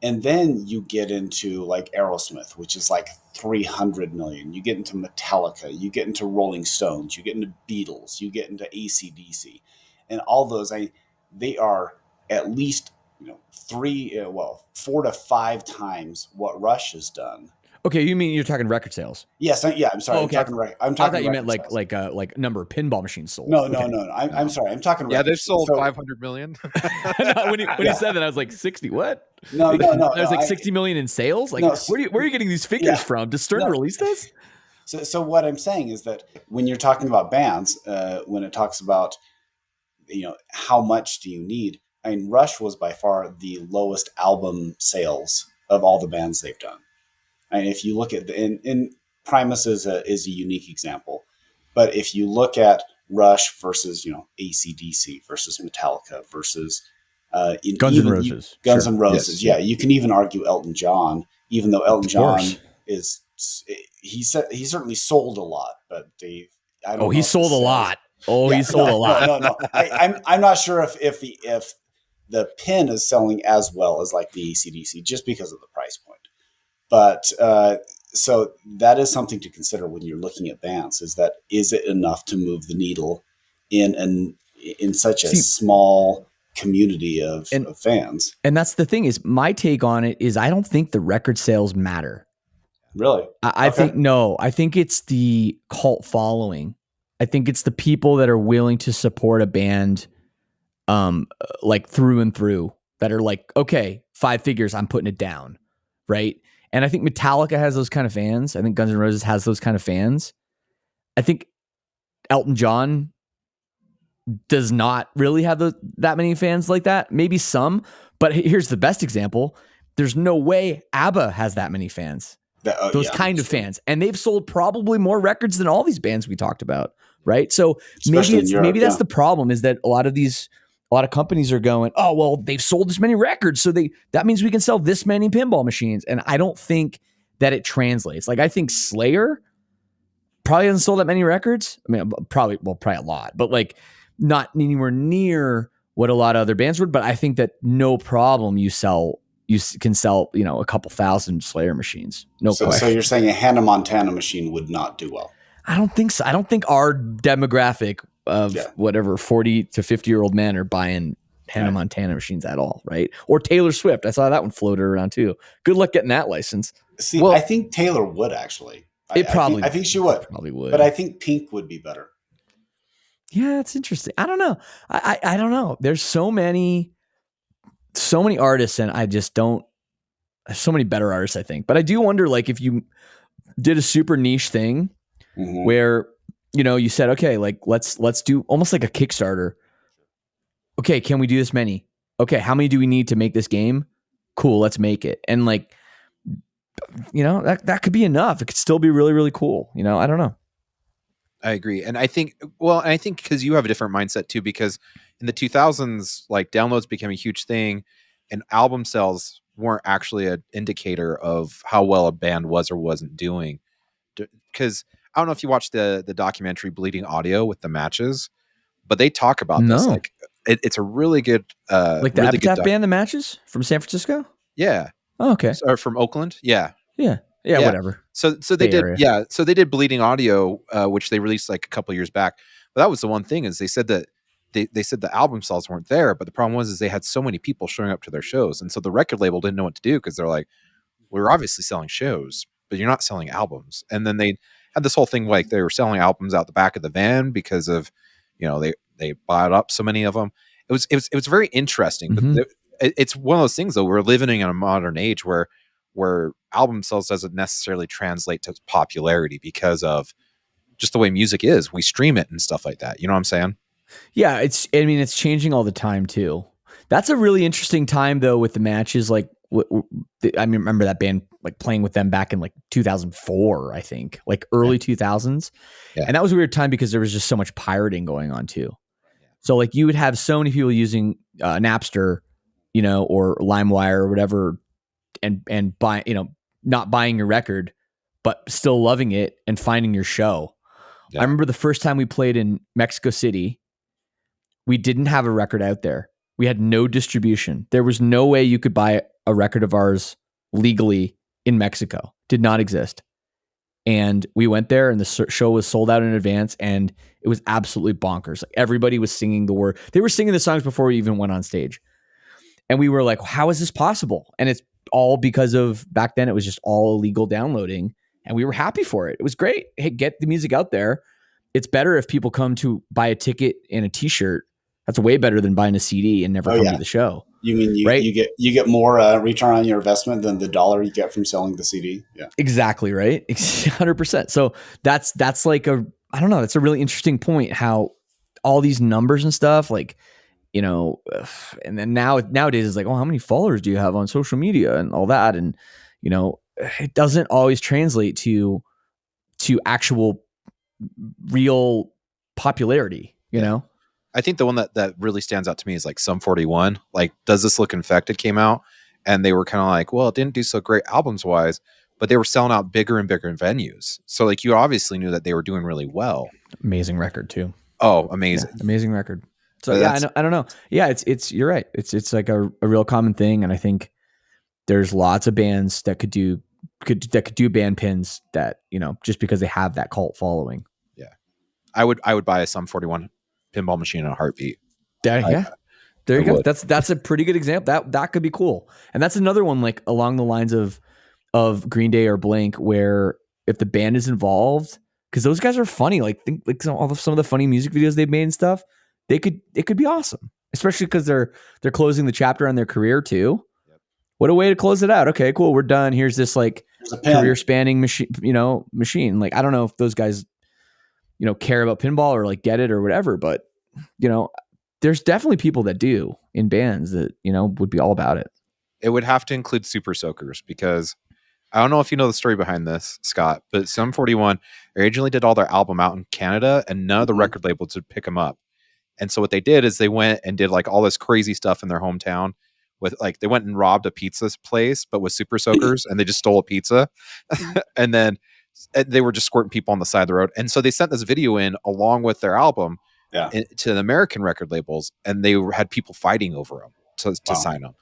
B: And then you get into like Aerosmith, which is like 300 million. You get into Metallica, you get into Rolling Stones, you get into Beatles, you get into AC/DC, and all those, they are at least 4 to 5 times what Rush has done.
C: Okay, you mean you're talking record sales?
B: Yes, yeah. I'm sorry.
C: Okay.
B: I'm talking.
C: I thought you meant like number of pinball machines sold.
B: No. I'm sorry. I'm talking.
A: Yeah, they've sold
B: so,
A: 500 million.
C: No, when you said that, I was like 60. What?
B: No.
C: I was like 60 million in sales. Like,
B: No,
C: where are you getting these figures from? Does Stern release this?
B: So what I'm saying is that when you're talking about bands, when it talks about how much do you need, I mean, Rush was by far the lowest album sales of all the bands they've done. And if you look at and Primus is a unique example, but if you look at Rush versus AC/DC versus Metallica versus
C: Guns N' Roses,
B: Guns N' Roses, yes. Yeah, you can even argue Elton John, even though Elton John is he certainly sold a lot, but he sold a lot. He sold a lot. No. I'm not sure if the pin is selling as well as like the AC/DC just because of the price point. But so that is something to consider when you're looking at bands: is it enough to move the needle in such a small community of fans?
C: And that's the thing, is my take on it is I don't think the record sales matter.
B: Really?
C: I think no. I think it's the cult following. I think it's the people that are willing to support a band, like through and through, that are like, okay, 5 figures, I'm putting it down, right? And I think Metallica has those kind of fans. I think Guns N' Roses has those kind of fans. I think Elton John does not really have that many fans like that. Maybe some, but here's the best example. There's no way ABBA has that many fans. Those kind of fans. And they've sold probably more records than all these bands we talked about, right? So maybe that's the problem, is that a lot of companies are going, oh, well, they've sold this many records, so that means we can sell this many pinball machines. And I don't think that it translates. Like, I think Slayer probably hasn't sold that many records. I mean, probably a lot, but like not anywhere near what a lot of other bands would. But I think that no problem you can sell, a couple thousand Slayer machines.
B: So you're saying a Hannah Montana machine would not do well?
C: I don't think so. I don't think our demographic of whatever 40 to 50-year-old men are buying Hannah Montana machines at all, right? Or Taylor Swift. I saw that one floated around too. Good luck getting that license.
B: See, I think Taylor would actually. I think she would.
C: Probably would.
B: But I think Pink would be better.
C: Yeah, it's interesting. I don't know. I don't know. There's so many artists, and I just don't. There's so many better artists, I think. But I do wonder, like, if you did a super niche thing where you said, okay, like let's do almost like a Kickstarter. Okay, can we do this many? Okay, how many do we need to make this game? Cool, let's make it. And like, that could be enough. It could still be really, really cool. I don't know.
A: I agree. And I think because you have a different mindset too, because in the 2000s, like, downloads became a huge thing, and album sales weren't actually an indicator of how well a band was or wasn't doing. Because I don't know if you watched the documentary Bleeding Audio with the matches, but they talk about this. Like, it's a really good,
C: like the
A: really
C: Epitaph band, the matches from San Francisco.
A: Yeah.
C: Oh, okay.
A: Or from Oakland. Yeah.
C: Yeah. Whatever.
A: So they did. Yeah. So they did Bleeding Audio, which they released like a couple years back. But that was the one thing, is they said that they said the album sales weren't there, but the problem was is they had so many people showing up to their shows, and so the record label didn't know what to do because they're like, we're obviously selling shows, but you're not selling albums. And then they had this whole thing like they were selling albums out the back of the van because of, they bought up so many of them. It was very interesting, but it's one of those things though. We're living in a modern age where album sales doesn't necessarily translate to popularity because of just the way music is. We stream it and stuff like that. You know what I'm saying?
C: Yeah, it's changing all the time too. That's a really interesting time though with the matches. Like, remember that band like playing with them back in like 2004, I think, like early 2000s.
A: Yeah.
C: And that was a weird time because there was just so much pirating going on too. So like you would have so many people using Napster, or LimeWire or whatever, and buy, not buying your record, but still loving it and finding your show. Yeah. I remember the first time we played in Mexico City, we didn't have a record out there. We had no distribution. There was no way you could buy a record of ours legally in Mexico. Did not exist. And we went there and the show was sold out in advance and it was absolutely bonkers. Like everybody was singing the word. They were singing the songs before we even went on stage. And we were like, how is this possible? And it's all because of back then it was just all illegal downloading and we were happy for it. It was great. Hey, get the music out there. It's better if people come to buy a ticket and a t-shirt. That's way better than buying a CD and never come to the show.
B: You mean you get more return on your investment than the dollar you get from selling the CD? Yeah, exactly
C: right, 100%. So that's like I don't know. That's a really interesting point. How all these numbers and stuff, like and then nowadays it's like, oh, how many followers do you have on social media and all that, and it doesn't always translate to actual real popularity. You know.
A: I think the one that really stands out to me is like Sum 41. Like, Does This Look Infected came out, and they were kind of like, well, it didn't do so great albums wise, but they were selling out bigger and bigger venues. So like, you obviously knew that they were doing really well.
C: Amazing record too.
A: Oh, amazing.
C: Yeah, amazing record. So yeah, I don't know. Yeah, it's you're right. It's like a real common thing. And I think there's lots of bands that could do band pins that, just because they have that cult following.
A: Yeah. I would buy a Sum 41 pinball machine in a heartbeat.
C: There you go. That's a pretty good example. That could be cool. And that's another one like along the lines of Green Day or Blink, where if the band is involved, because those guys are funny. Like think like some of the funny music videos they've made and stuff. It could be awesome, especially because they're closing the chapter on their career too. Yep. What a way to close it out. Okay, cool. We're done. Here's this like career spanning machine. Machine. Like I don't know if those guys care about pinball or like get it or whatever, but there's definitely people that do in bands that, would be all about it.
A: It would have to include Super Soakers, because I don't know if you know the story behind this, Scott, but Sum 41 originally did all their album out in Canada and none of the record labels would pick them up. And so what they did is they went and did like all this crazy stuff in their hometown with like, they went and robbed a pizza place, but with Super Soakers, and they just stole a pizza. And then they were just squirting people on the side of the road. And so they sent this video in along with their album to the American record labels, and they had people fighting over them to sign them.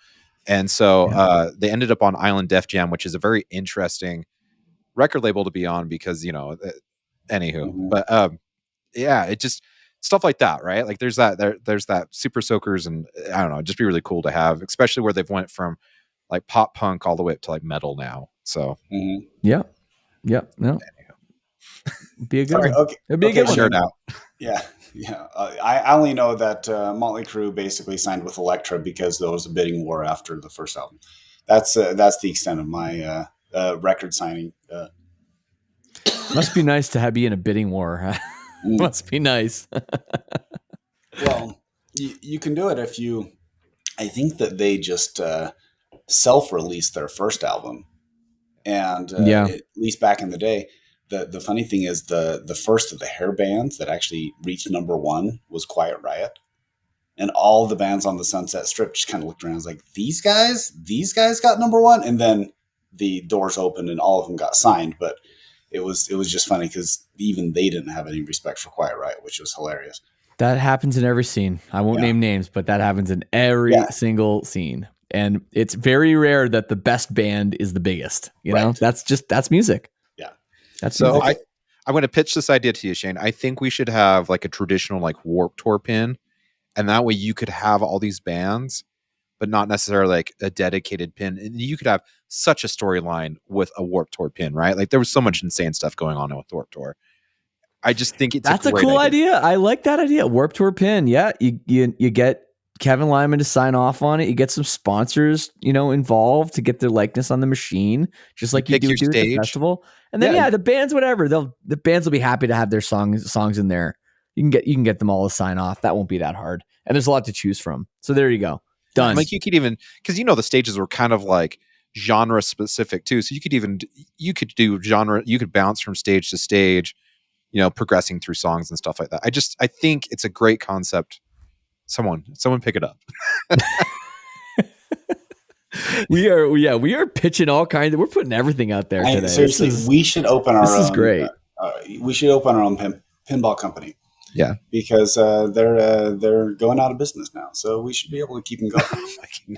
A: And so they ended up on Island Def Jam, which is a very interesting record label to be on because, but it just stuff like that, right? Like there's that Super Soakers, and I don't know, it'd just be really cool to have, especially where they've went from like pop punk all the way up to like metal now. So
C: yeah. No. Be a good one. Okay. It'd be a good one.
A: Shirt out.
B: Yeah. I only know that Motley Crue basically signed with Elektra because there was a bidding war after the first album. That's the extent of my record signing.
C: Must be nice to be in a bidding war. Huh? Must be nice.
B: Well, you can do it if you. I think that they just self-released their first album. And at least back in the day, the funny thing is the first of the hair bands that actually reached number one was Quiet Riot. And all the bands on the Sunset Strip just kind of looked around and was like, these guys got number one. And then the doors opened and all of them got signed. But it was just funny because even they didn't have any respect for Quiet Riot, which was hilarious.
C: That happens in every scene. I won't name names, but that happens in every single scene. And it's very rare that the best band is the biggest. You know, that's music.
B: Yeah.
C: That's
A: so
C: music.
A: I'm going to pitch this idea to you, Shane. I think we should have like a traditional like Warped Tour pin, and that way you could have all these bands, but not necessarily like a dedicated pin. And you could have such a storyline with a Warped Tour pin, right? Like there was so much insane stuff going on with Warped Tour. I just think it's
C: That's
A: a
C: a
A: great
C: cool
A: idea.
C: idea. I like that idea. Warped Tour pin. Yeah, you get Kevin Lyman to sign off on it. You get some sponsors, involved to get their likeness on the machine, just
A: You
C: like you
A: pick
C: do
A: your
C: at the
A: stage.
C: festival. And then
A: Yeah.
C: the bands, whatever, the bands will be happy to have their songs in there. You can get them all to sign off. That won't be that hard. And there's a lot to choose from. So there you go. Done.
A: Like you could even, because the stages were kind of like genre specific too. So you could do genre, you could bounce from stage to stage, progressing through songs and stuff like that. I think it's a great concept. Someone pick it up.
C: we are pitching all kinds we're putting everything out there today.
B: Seriously, we should open our own.
C: This is great.
B: We should open our own pinball company.
A: Yeah,
B: because they're going out of business now, so we should be able to keep them going.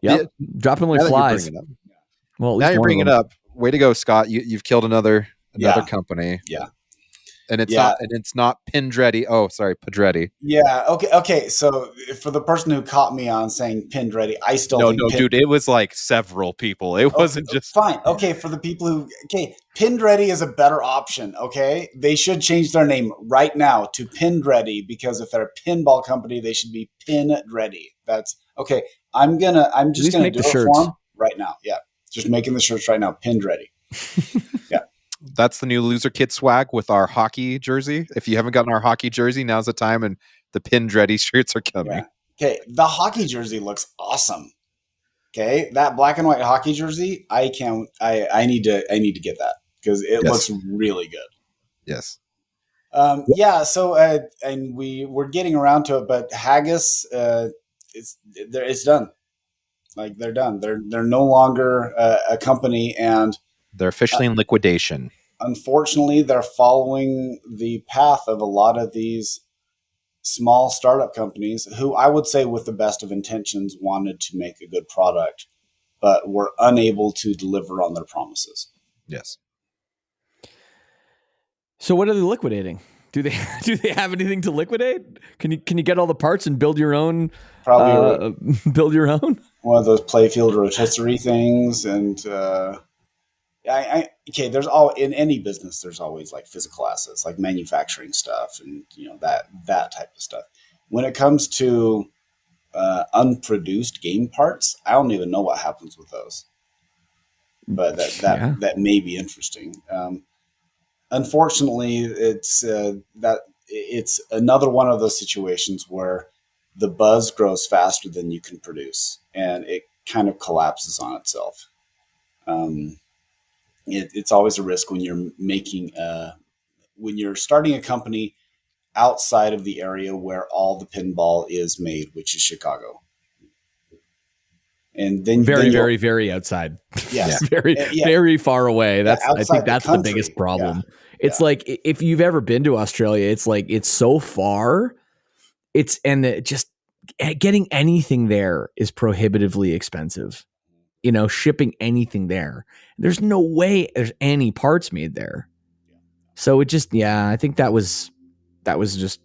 C: Yep, dropping like flies.
A: Well, at least now you're bringing it up. Way to go, Scott! You've killed another company.
B: Yeah,
A: and it's not Pindretti. Oh, sorry, Pedretti.
B: Yeah. Okay. So for the person who caught me on saying Pindretti, I still think
A: dude, it was like several people. It wasn't just
B: fine. Okay, for the people who Pindretti is a better option. Okay, they should change their name right now to Pindretti because if they're a pinball company, they should be Pindretti. That's okay. I'm just gonna do it for them right now. Yeah, just making the shirts right now. Pindretti. Yeah.
A: That's the new Loser Kid swag with our hockey jersey. If you haven't gotten our hockey jersey, now's the time, and the Pindretti shirts are coming.
B: Yeah. Okay, the hockey jersey looks awesome. Okay, that black and white hockey jersey, I need to get that because it looks really good.
A: Yes.
B: Yeah. So, and we're getting around to it, but Haggis, it's done. Like they're done. They're no longer a company, and
A: they're officially in liquidation.
B: Unfortunately, they're following the path of a lot of these small startup companies who I would say with the best of intentions wanted to make a good product, but were unable to deliver on their promises.
A: Yes.
C: So what are they liquidating? Do they have anything to liquidate? Can you get all the parts and build your own?
B: Probably
C: build your own.
B: One of those playfield rotisserie things, and okay. There's in any business, there's always like physical assets, like manufacturing stuff, and that type of stuff. When it comes to unproduced game parts, I don't even know what happens with those. But that may be interesting. Unfortunately, it's another one of those situations where the buzz grows faster than you can produce, and it kind of collapses on itself. It's always a risk when you're when you're starting a company outside of the area where all the pinball is made, which is Chicago. And then
C: very, very outside.
B: Yes.
C: Very far away. I think that's the biggest problem. Yeah. It's like, if you've ever been to Australia, it's like, it's so far. Just getting anything there is prohibitively expensive. Shipping anything there. There's no way there's any parts made there. So it just, I think that was just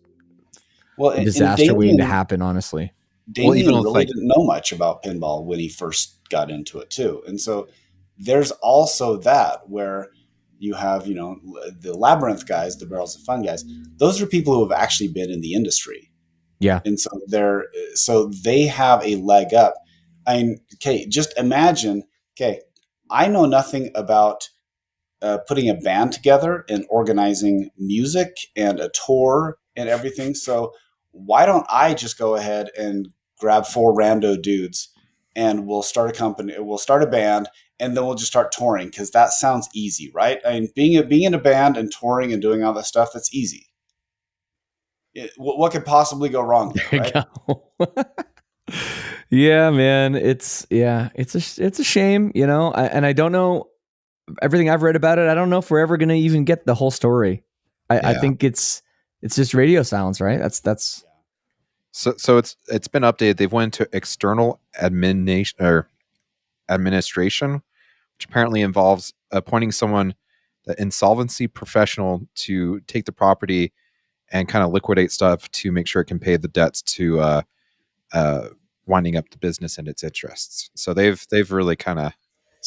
C: a disaster waiting to happen, honestly.
B: Damien really didn't know much about pinball when he first got into it too. And so there's also that where you have, the Labyrinth guys, the Barrels of Fun guys, those are people who have actually been in the industry.
C: Yeah.
B: And so they have a leg up. Just imagine, I know nothing about putting a band together and organizing music and a tour and everything. So why don't I just go ahead and grab 4 rando dudes and we'll start a company, we'll start a band, and then we'll just start touring, because that sounds easy, right? I mean, being in a band and touring and doing all that stuff, that's easy. What could possibly go wrong there, right?
C: Go. Yeah, man. It's a shame, and I don't know everything I've read about it. I don't know if we're ever going to even get the whole story. I think it's just radio silence, right? That's
A: So it's been updated. They've went to external administration, which apparently involves appointing someone, the insolvency professional, to take the property and kind of liquidate stuff to make sure it can pay the debts to uh, winding up the business and its interests. So they've really kind of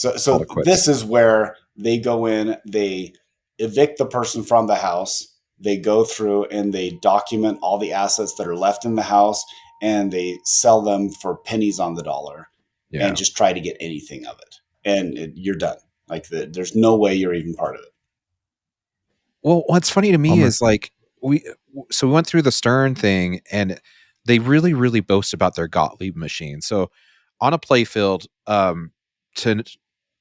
A: called
B: So
A: it
B: this
A: quits.
B: is where they go in, they evict the person from the house, they go through and they document all the assets that are left in the house, and they sell them for pennies on the dollar, and
A: Yeah.
B: just try to get anything of it, and you're done. Like there's no way you're even part of it.
A: Well, what's funny to me
C: Bummer.
A: is like we we went through the Stern thing, and they really really boast about their Gottlieb machine. So on a play field, to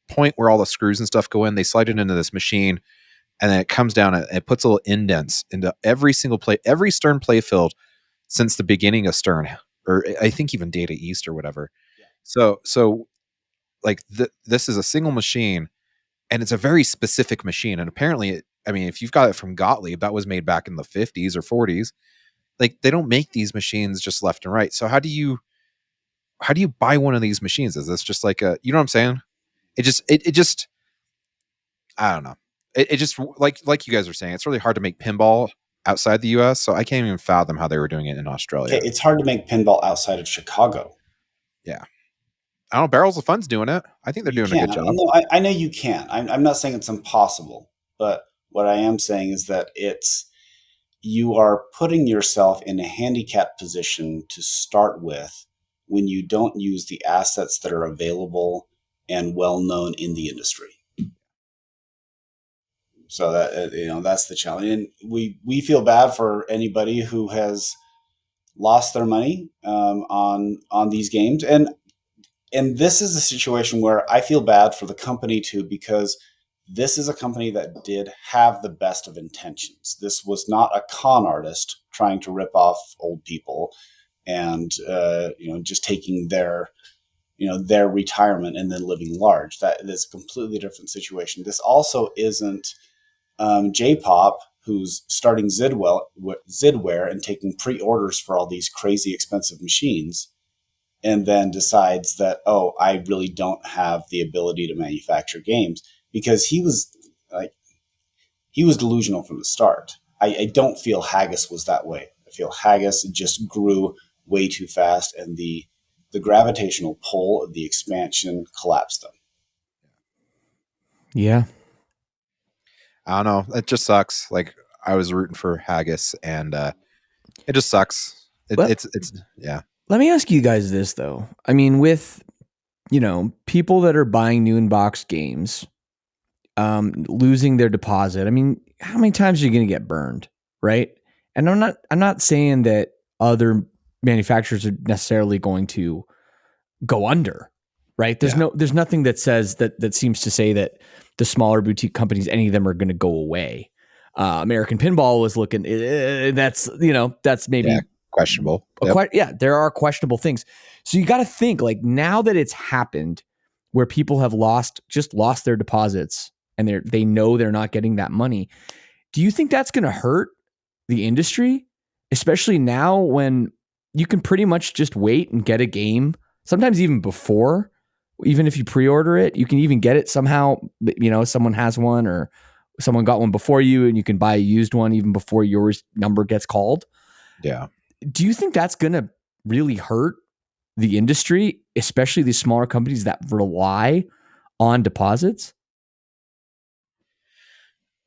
A: point where all the screws and stuff go in, they slide it into this machine, and then it comes down and it puts little indents into every single play, every Stern play field since the beginning of Stern, or I think even Data East or whatever. So like this is a single machine, and it's a very specific machine. And apparently, I mean, if you've got it from Gottlieb, that was made back in the 50s or 40s. Like they don't make these machines just left and right. So how do you buy one of these machines? Is this just like a, you know what I'm saying? It just I don't know. It just like you guys are saying, it's really hard to make pinball outside the US. So I can't even fathom how they were doing it in
B: Okay,
A: Australia.
B: it's hard to make pinball outside of Chicago.
A: Yeah. I don't know. Barrels of Fun's doing it. I think they're
B: You
A: doing a good
B: can.
A: job.
B: I know you can. I'm not saying it's impossible, but what I am saying is that you are putting yourself in a handicapped position to start with when you don't use the assets that are available and well known in the industry. So that that's the challenge, and we feel bad for anybody who has lost their money on these games, and this is a situation where I feel bad for the company too, because this is a company that did have the best of intentions. This was not a con artist trying to rip off old people and just taking their retirement and then living large. That is a completely different situation. This also isn't J-Pop, who's starting Zidware and taking pre-orders for all these crazy expensive machines, and then decides that, oh, I really don't have the ability to manufacture games, because he was delusional from the start. I don't feel Haggis was that way. I feel Haggis just grew way too fast, and the gravitational pull of the expansion collapsed them.
C: Yeah.
A: I don't know. It just sucks. Like I was rooting for Haggis, and it just sucks.
C: Let,
A: It's yeah.
C: let me ask you guys this though. I mean, with people that are buying new in box games, losing their deposit. I mean, how many times are you going to get burned, right? And I'm not saying that other manufacturers are necessarily going to go under, right?
A: Yeah.
C: There's nothing that says that seems to say that the smaller boutique companies, any of them are going to go away. American Pinball was looking. That's
A: Yeah.
C: maybe
A: Questionable. Yep.
C: yeah. There are questionable things. So you got to think like now that it's happened, where people have lost their deposits and they know they're not getting that money. Do you think that's going to hurt the industry, especially now when you can pretty much just wait and get a game? Sometimes even before, even if you pre-order it, you can even get it somehow. Someone has one or someone got one before you, and you can buy a used one even before your number gets called.
A: Yeah.
C: Do you think that's going to really hurt the industry, especially these smaller companies that rely on deposits?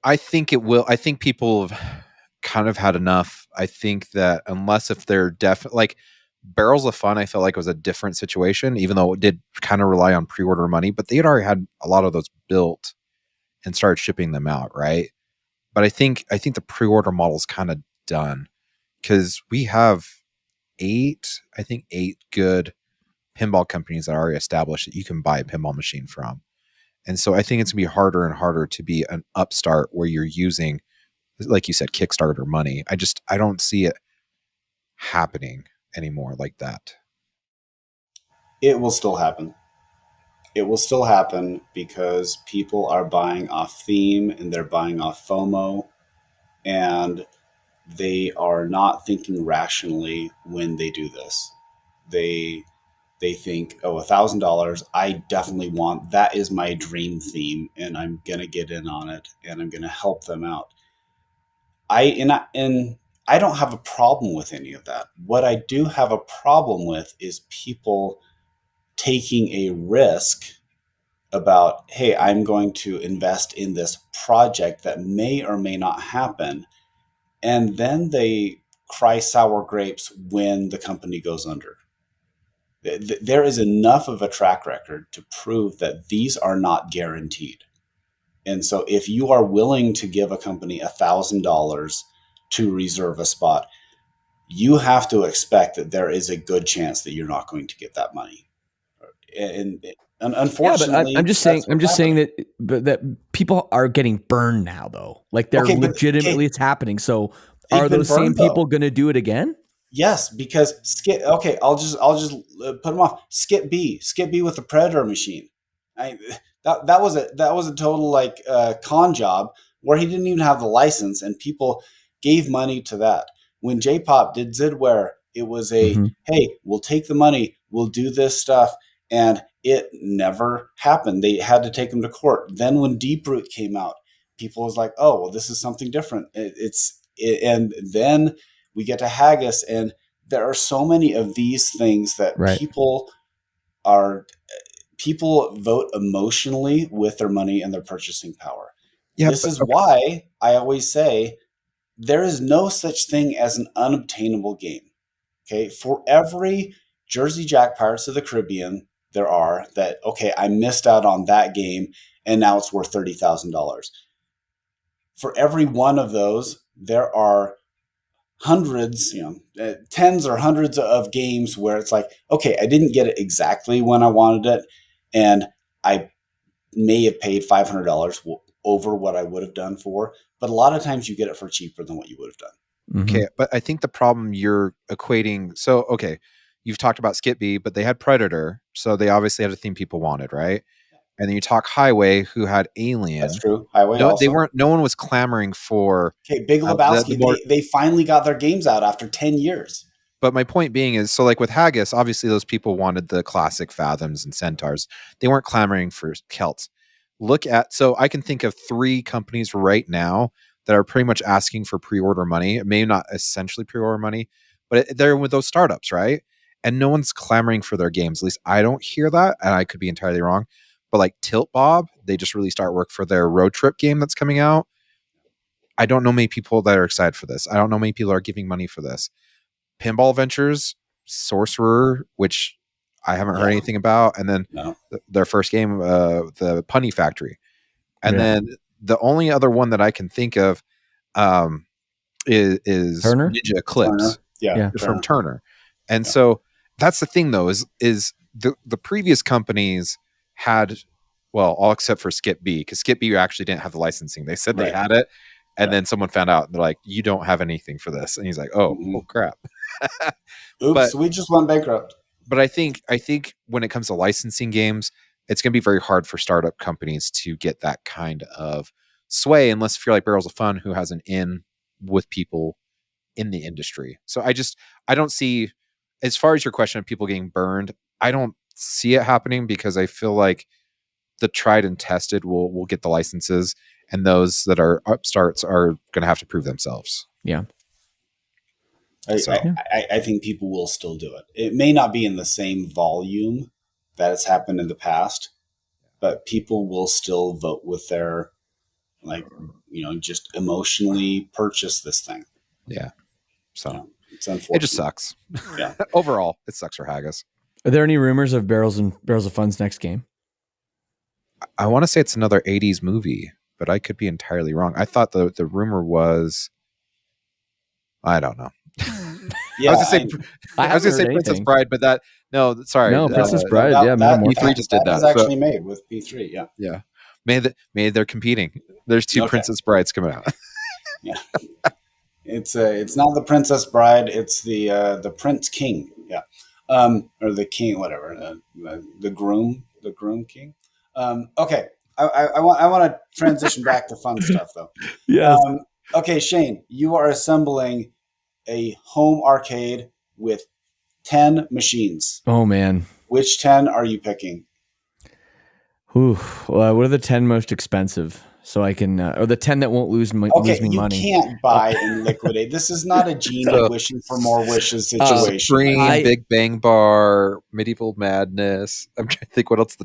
A: I think it will. I think people have kind of had enough. I think that unless if they're definitely like Barrels of Fun, I felt like it was a different situation, even though it did kind of rely on pre-order money, but they had already had a lot of those built and started shipping them out, right? But I think the pre-order model is kind of done because we have eight good pinball companies that are already established that you can buy a pinball machine from. And so I think it's gonna be harder and harder to be an upstart where you're using, like you said, Kickstarter money. I don't see it happening anymore like that.
B: It will still happen. It will still happen because people are buying off theme and they're buying off FOMO, and they are not thinking rationally when they do this. They they think, oh, $1,000, I definitely want that, is my dream theme, and I'm gonna get in on it, and I'm gonna help them out. I I don't have a problem with any of that. What I do have a problem with is people taking a risk about, hey, I'm going to invest in this project that may or may not happen. And then they cry sour grapes when the company goes under. There is enough of a track record to prove that these are not guaranteed. And so if you are willing to give a company $1,000 to reserve a spot, you have to expect that there is a good chance that you're not going to get that money. And unfortunately,
C: I'm just saying.
B: that's
C: I'm
B: what's
C: just saying
B: happening.
C: that people are getting burned now, though. Like they're
B: Okay, but
C: legitimately,
B: okay,
C: it's happening. So,
B: they've
C: are
B: been
C: those same
B: burned
C: people
B: though.
C: going to do it again?
B: Yes, because skip. Okay, I'll just put them off. Skip B with the Predator machine. I, that was a total like con job where he didn't even have the license, and people gave money to that. When J-Pop did Zidware, it was a
C: Mm-hmm.
B: hey, we'll take the money, we'll do this stuff, and it never happened. They had to take him to court. Then when Deep Root came out, people was like, oh well, this is something different. And then we get to Haggis, and there are so many of these things that
C: Right.
B: are people vote emotionally with their money and their purchasing power.
A: Yeah,
B: This
A: but
B: is why I always say there is no such thing as an unobtainable game. Okay, for every Jersey Jack Pirates of the Caribbean there are that, okay, I missed out on that game and now it's worth $30,000. For every one of those, there are hundreds, tens or hundreds of games where it's like, okay, I didn't get it exactly when I wanted it, and I may have paid $500 over what I would have done for, but a lot of times you get it for cheaper than what you would have done.
C: Mm-hmm.
A: okay, but I think the problem you're equating. So okay, you've talked about Skip B, but they had Predator, so they obviously had a theme people wanted, right? And then you talk Highway, who had
B: That's
A: Alien.
B: true. Highway
A: No, they
B: also.
A: weren't. No one was clamoring for
B: Okay, Big
A: the
B: Lebowski.
A: more.
B: They finally got their games out after 10 years.
A: But my point being is, so like with Haggis, obviously those people wanted the classic Fathoms and Centaurs. They weren't clamoring for Celts. Look at, so I can think of 3 companies right now that are pretty much asking for pre-order money. Maybe not essentially pre-order money, but they're with those startups, right? And no one's clamoring for their games. At least I don't hear that, and I could be entirely wrong. But like Tilt Bob, they just released artwork for their road trip game that's coming out. I don't know many people that are excited for this. I don't know many people are giving money for this. Pinball Ventures, Sorcerer, which I haven't heard
B: Yeah,
A: anything about, and then
B: no,
A: their first game, the Punny Factory, and
C: Yeah.
A: then the only other one that I can think of um, is
C: Turner.
A: Ninja Eclipse
B: Turner. Yeah,
C: Yeah.
A: from
B: Turner.
A: Turner, and
B: Yeah,
A: so that's the thing though is the previous companies had, well, all except for Skip B, because Skip B actually didn't have the licensing. They said they
B: right.
A: had it, and
B: Yeah.
A: then someone found out and they're like, you don't have anything for this, and he's like, oh,
B: Hmm.
A: oh crap.
B: Oops,
A: but
B: we just went bankrupt.
A: but I think when it comes to licensing games, it's going to be very hard for startup companies to get that kind of sway unless if you're like Barrels of Fun, who has an in with people in the industry. So I don't see, as far as your question of people getting burned, I don't see it happening because I feel like the tried and tested will get the licenses, and those that are upstarts are going to have to prove themselves.
C: Yeah.
B: I, I,
A: So
C: Yeah.
B: I think people will still do it. It may not be in the same volume that it's happened in the past, but people will still vote with their, like, just emotionally purchase this thing.
A: yeah, so
B: It's
A: it just
B: unfortunate.
A: sucks.
B: Yeah.
A: Overall, it sucks for Haggis.
C: Are there any rumors of Barrels of Fun's next game?
A: I want to say it's another 80s movie, but I could be entirely wrong. I thought the rumor was, I don't know. I
B: Yeah.
A: was gonna say
C: I
A: I was
C: haven't
A: gonna say
C: heard
A: Princess
C: anything.
A: Bride, but that, no, sorry.
C: No,
B: No,
C: Princess
B: no,
C: Bride. Yeah, Minute
B: that
C: Morphin.
A: P3
B: that
A: just did
B: that is
A: that. So
B: actually made with P3. Yeah.
A: yeah. Maybe they're competing. There's 2
B: Okay.
A: Princess Brides coming out.
B: Yeah. It's not the Princess Bride. It's the Prince King. Yeah. Or the king, whatever. The groom king. Okay. I want to transition back to fun stuff though.
C: Yes.
B: Um, okay, Shane, you are assembling a home arcade with 10 machines.
C: Oh man.
B: Which 10 are you picking?
C: Ooh. Well, what are the 10 most expensive? so I can, or the 10 that won't lose me
B: You
C: money.
B: can't buy and liquidate. This is not a genie wishing for more wishes situation.
A: Supreme, Big Bang Bar, Medieval Madness. I'm trying to think what else.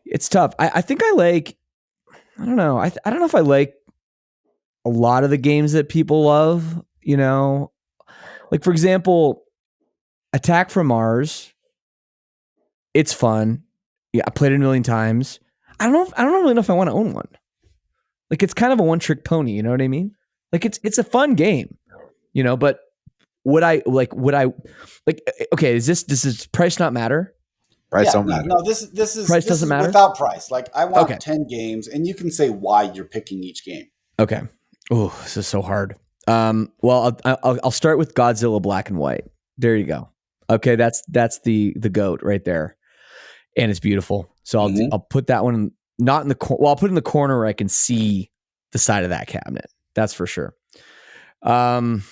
C: It's tough. I think I like. I don't know. I don't know if I like a lot of the games that people love. You know, like for example, Attack from Mars. It's fun. Yeah, I played it a million times. I don't really know if I want to own one. Like it's kind of a one-trick pony, you know what I mean? Like it's a fun game, you know, but would I okay, does this price not matter?
A: Price don't matter.
B: No, this is
C: price doesn't matter
B: without price. Like I want 10 games and you can say why you're picking each game.
C: Okay. Oh, this is so hard. Well, I'll start with Godzilla Black and White. There you go. Okay, that's the GOAT right there. And it's beautiful. So I'll put that one not in the corner. Well, I'll put it in the corner where I can see the side of that cabinet. That's for sure. Man.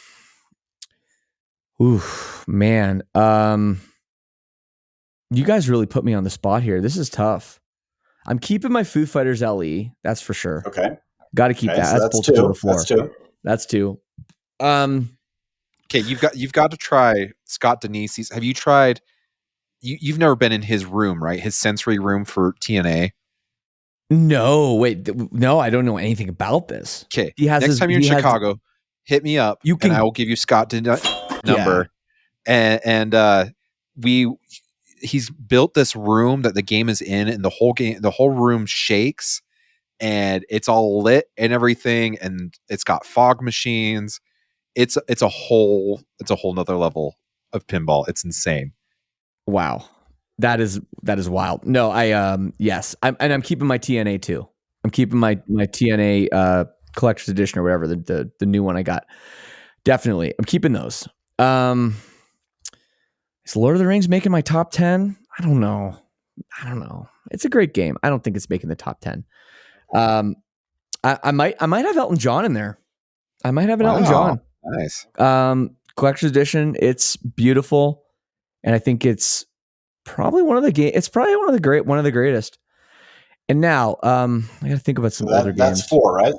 C: You guys really put me on the spot here. This is tough. I'm keeping my Foo Fighters LE. That's for sure.
B: Okay.
C: Got to keep that.
B: So that's two.
C: To the floor.
B: That's two.
A: Okay, you've got to try Scott Denise's. Have you tried? You've never been in his room, right? His sensory room for TNA.
C: No, wait, no, I don't know anything about this.
A: Okay, next time you're in Chicago, hit me up. And I will give you Scott number. And he's built this room that the game is in, and the whole room shakes, and it's all lit and everything, and it's got fog machines. It's a whole nother level of pinball. It's insane.
C: Wow. That is wild. No, yes. I'm keeping my TNA too. I'm keeping my TNA collector's edition or whatever, the new one I got. Definitely. I'm keeping those. Is Lord of the Rings making my top 10? I don't know. It's a great game. I don't think it's making the top 10. I might have Elton John in there. I might have an Elton John.
A: Nice.
C: Collector's edition. It's beautiful. And I think it's probably one of the greatest. And now, I got to think about some older games.
B: That's 4, right?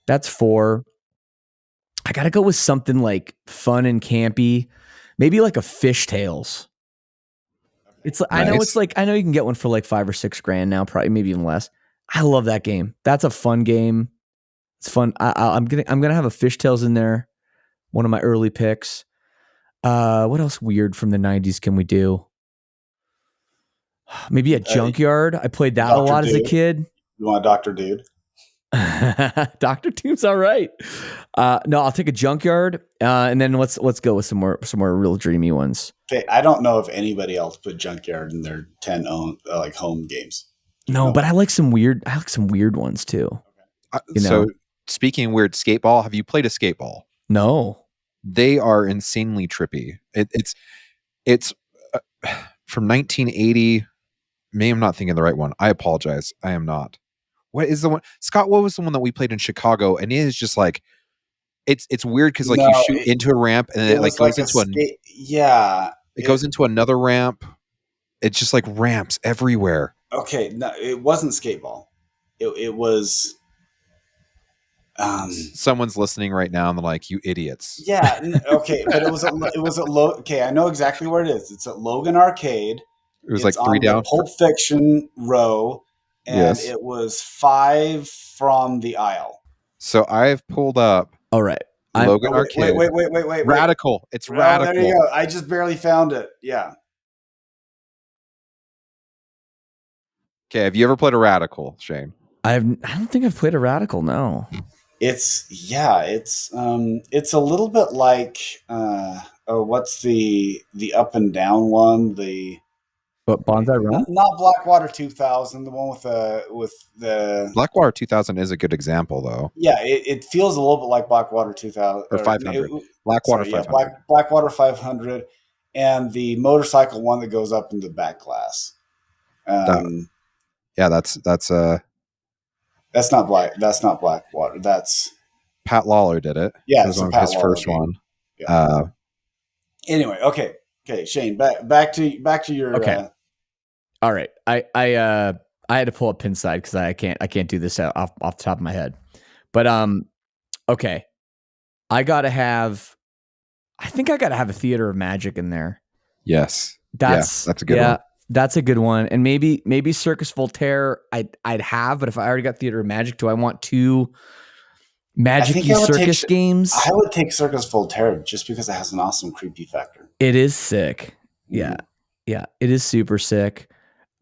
C: That's 4. I got to go with something like fun and campy, maybe like a Fishtails. It's nice. I know you can get one for like $5 or $6 now, probably maybe even less. I love that game. That's a fun game. It's fun. I'm gonna have a Fishtails in there. One of my early picks. What else weird from the 90s can we do? Maybe a Junkyard. I played that a lot as a kid.
B: You want a Dr. Dude?
C: Dr. Doom's all right. No, I'll take a Junkyard, and then let's go with some more real dreamy ones.
B: Okay, I don't know if anybody else put Junkyard in their 10 like home games.
C: No, but I like some weird ones too.
A: So speaking of weird, skateball. Have you played a skateball?
C: No.
A: They are insanely trippy. It's from 1980. Maybe I'm not thinking the right one. I apologize. I am not. What is the one, Scott? What was the one that we played in Chicago? And it is just like it's weird because you shoot into a ramp and then it goes into it goes into another ramp. It's just like ramps everywhere.
B: Okay, no, it wasn't skateball. It was.
A: Someone's listening right now and they're like, "You idiots!"
B: Yeah, okay, but it was at okay. I know exactly where it is. It's at Logan Arcade.
A: It was like 3 down.
B: Pulp Fiction row, and it was 5 from the aisle.
A: So I've pulled up.
C: All right,
A: Logan Arcade.
B: Wait.
A: Radical. It's Radical.
B: There you go. I just barely found it. Yeah.
A: Okay. Have you ever played a Radical, Shane?
C: I don't think I've played a Radical. No.
B: It's a little bit like what's the up and down one?
C: What, Bonsai Run?
B: Not Blackwater 2000, the one with the
A: Blackwater 2000 is a good example though.
B: Yeah, it feels a little bit like Blackwater 2000
A: or 500. Blackwater 500.
B: Yeah, Blackwater 500, and the motorcycle one that goes up into the back glass. That's not Blackwater. That's
A: Pat Lawler did it.
B: Yeah,
A: it was one of his first one.
B: Yeah. Anyway, okay, Shane, back to your.
C: Okay. All right, I I had to pull up Pinside because I can't do this off the top of my head. But okay, I think I gotta have a Theater of Magic in there.
A: Yes,
C: That's
A: a good one.
C: That's a good one. And maybe Circus Voltaire I'd have, but if I already got Theater of Magic, do I want two Magic-y circus games?
B: I would take Circus Voltaire just because it has an awesome creepy factor.
C: It is sick. Yeah. Yeah, it is super sick.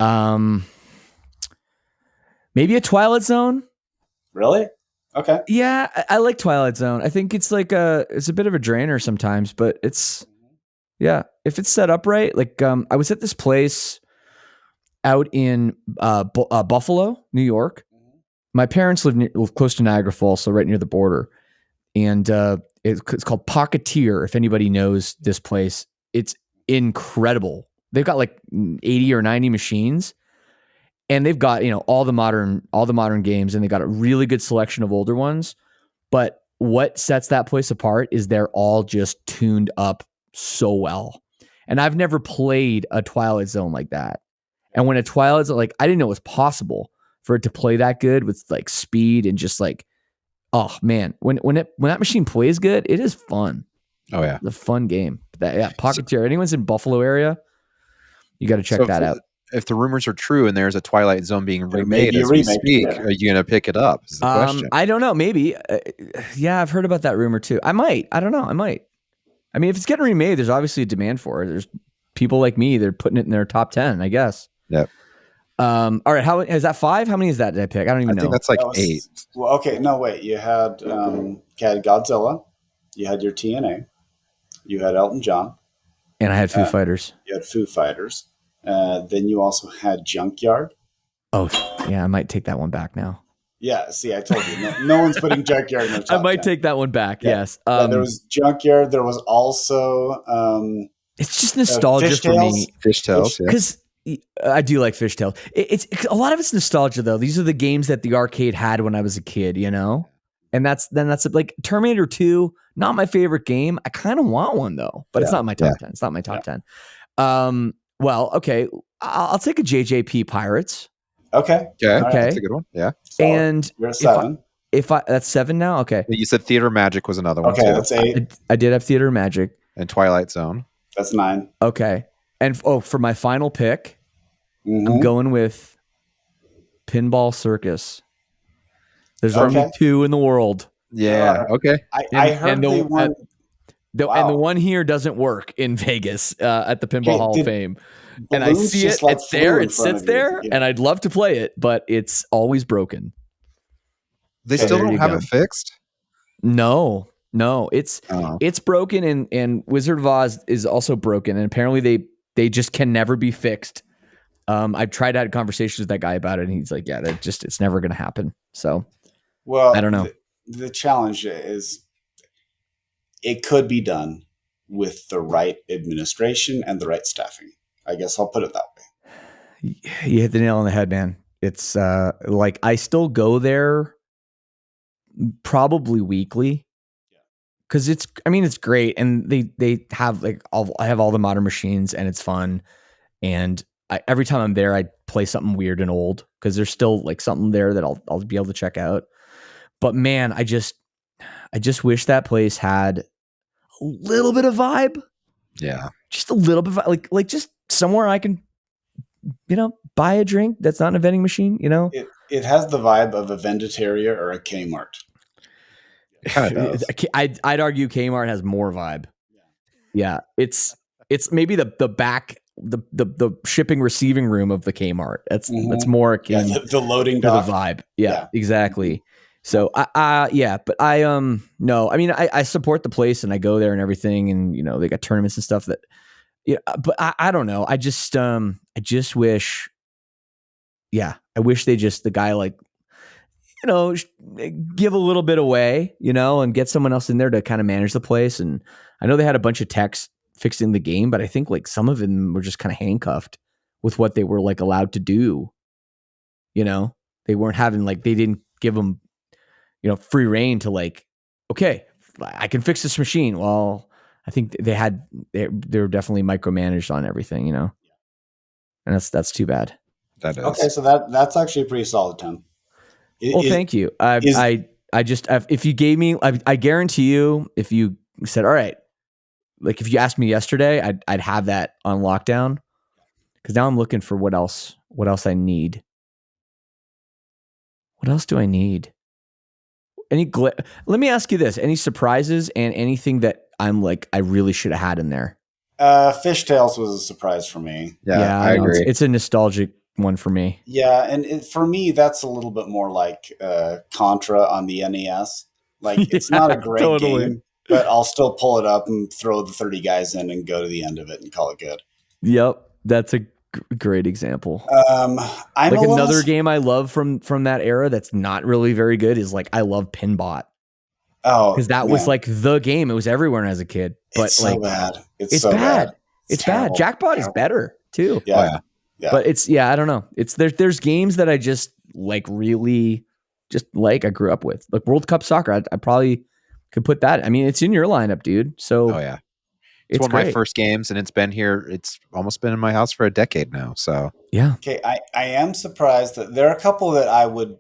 C: Maybe a Twilight Zone.
B: Really? Okay.
C: Yeah, I like Twilight Zone. I think it's like it's a bit of a drainer sometimes, but it's if it's set up right. Like I was at this place out in Buffalo, New York. My parents live close to Niagara Falls, so right near the border, and it's called Pocketeer. If anybody knows this place, it's incredible. They've got like 80 or 90 machines, and they've got all the modern games, and they got a really good selection of older ones. But what sets that place apart is they're all just tuned up so well. And I've never played a Twilight Zone like that. And when a Twilight Zone, like, I didn't know it was possible for it to play that good with like speed and just like, oh man, when that machine plays good, it is fun.
B: Oh yeah,
C: it's a fun game. Pocketeer. Anyone's in Buffalo area, you got to check that out.
A: If the rumors are true and there's a Twilight Zone being remade as we speak, are you going to pick it up? Is the question.
C: I don't know. Maybe. Yeah, I've heard about that rumor too. I might. I don't know. I might. I mean, if it's getting remade, there's obviously a demand for it. There's people like me, they're putting it in their top 10, I guess.
A: Yep.
C: All right. How is that 5? How many is that? Did I pick? I don't even know. I
A: think that's like 8.
B: Well, okay. No, wait. You had Godzilla. You had your TNA. You had Elton John.
C: And I had Foo Fighters.
B: You had Foo Fighters. Then you also had Junkyard.
C: Oh, yeah. I might take that one back now.
B: Yeah. See, I told you. No one's putting Junkyard in their top
C: I might
B: 10.
C: take that one back.
B: Yeah.
C: Yes.
B: There was Junkyard. There was also...
C: it's just nostalgia for me.
A: Fishtails.
C: Because I do like Fishtails. It's a lot of it's nostalgia, though. These are the games that the arcade had when I was a kid, And that's like Terminator 2, not my favorite game. I kind of want one though, but it's not my top 10. It's not my top 10. Well, okay. I'll take a JJP Pirates.
B: Okay.
A: That's a good one. Yeah.
B: Solid.
C: And
B: you're 7.
C: If I that's 7 now. Okay.
A: You said Theater Magic was another one.
B: Okay,
A: too.
B: that's 8.
C: I did have Theater Magic
A: and Twilight Zone.
B: That's 9.
C: Okay. And for my final pick, I'm going with Pinball Circus. There's only 2 in the world.
A: Yeah. Okay.
B: I heard they won.
C: And the one here doesn't work in Vegas at the Pinball Hall of Fame. And I see it. It's there. It sits there. And I'd love to play it, but it's always broken.
A: They still don't have it fixed?
C: No. It's broken, and Wizard of Oz is also broken. And apparently they just can never be fixed. I've tried to have conversations with that guy about it, and he's like, yeah, it's never going to happen. So,
B: well,
C: I don't know.
B: The challenge is it could be done with the right administration and the right staffing. I guess I'll put it that way.
C: You hit the nail on the head, man. It's like I still go there probably weekly because it's great, and they have I have all the modern machines, and it's fun. And every time I'm there, I play something weird and old because there's still like something there that I'll be able to check out. But man, I just wish that place had a little bit of vibe.
A: Yeah,
C: just a little bit, like just somewhere I can, buy a drink that's not a vending machine.
B: It has the vibe of a Venditaria or a Kmart.
A: It kind of does.
C: I'd argue Kmart has more vibe. Yeah, it's maybe the back. The shipping receiving room of the Kmart. That's more akin
B: the loading dock.
C: The vibe. Yeah, exactly. So but I no, I mean I support the place and I go there and everything, and they got tournaments and stuff that but I don't know. I just wish I wish they just the guy give a little bit away, and get someone else in there to kind of manage the place. And I know they had a bunch of techs fixing the game, but I think some of them were just kind of handcuffed with what they were allowed to do. They weren't having they didn't give them, free reign to okay, I can fix this machine. Well, I think they were definitely micromanaged on everything, and that's too bad.
A: That
B: Okay,
A: is.
B: so that's actually a pretty solid 10.
C: Well, thank you.
B: Is
C: I just, if you gave me, I guarantee you, if you said, all right, like if you asked me yesterday, I'd have that on lockdown. Because now I'm looking for what else I need. What else do I need? Let me ask you this: any surprises and anything that I'm like I really should have had in there?
B: Fishtails was a surprise for me.
A: Yeah,
C: I
A: I
C: know
A: agree.
C: it's a nostalgic one for me.
B: Yeah, and for me, that's a little bit more like Contra on the NES. Like, it's not a
C: Yeah,
B: great
C: totally.
B: game, but I'll still pull it up and throw the 30 guys in and go to the end of it and call it good.
C: Yep, that's a great example.
B: Um, I'm
C: Like
B: a little.
C: another game I love from that era that's not really very good is like I love Pinball
B: Oh
C: because that was
B: man,
C: like the game. It was everywhere as a kid,
B: it's
C: but
B: so
C: like
B: bad. It's
C: it's
B: so bad.
C: bad.
B: It's
C: It's bad.
B: terrible.
C: Jackpot is
B: Terrible.
C: better too.
A: Oh
B: Yeah,
A: yeah.
B: yeah.
C: But it's I don't know. It's there's games that I just like really just like I grew up with. Like World Cup soccer. I probably could put that. I mean, it's in your lineup, dude.
A: Oh
C: So
A: yeah. It's
C: it's
A: one of my
C: great.
A: first games, and it's been here. It's almost been in my house for a decade now. So
C: Yeah.
B: Okay, I am surprised that there are a couple that I would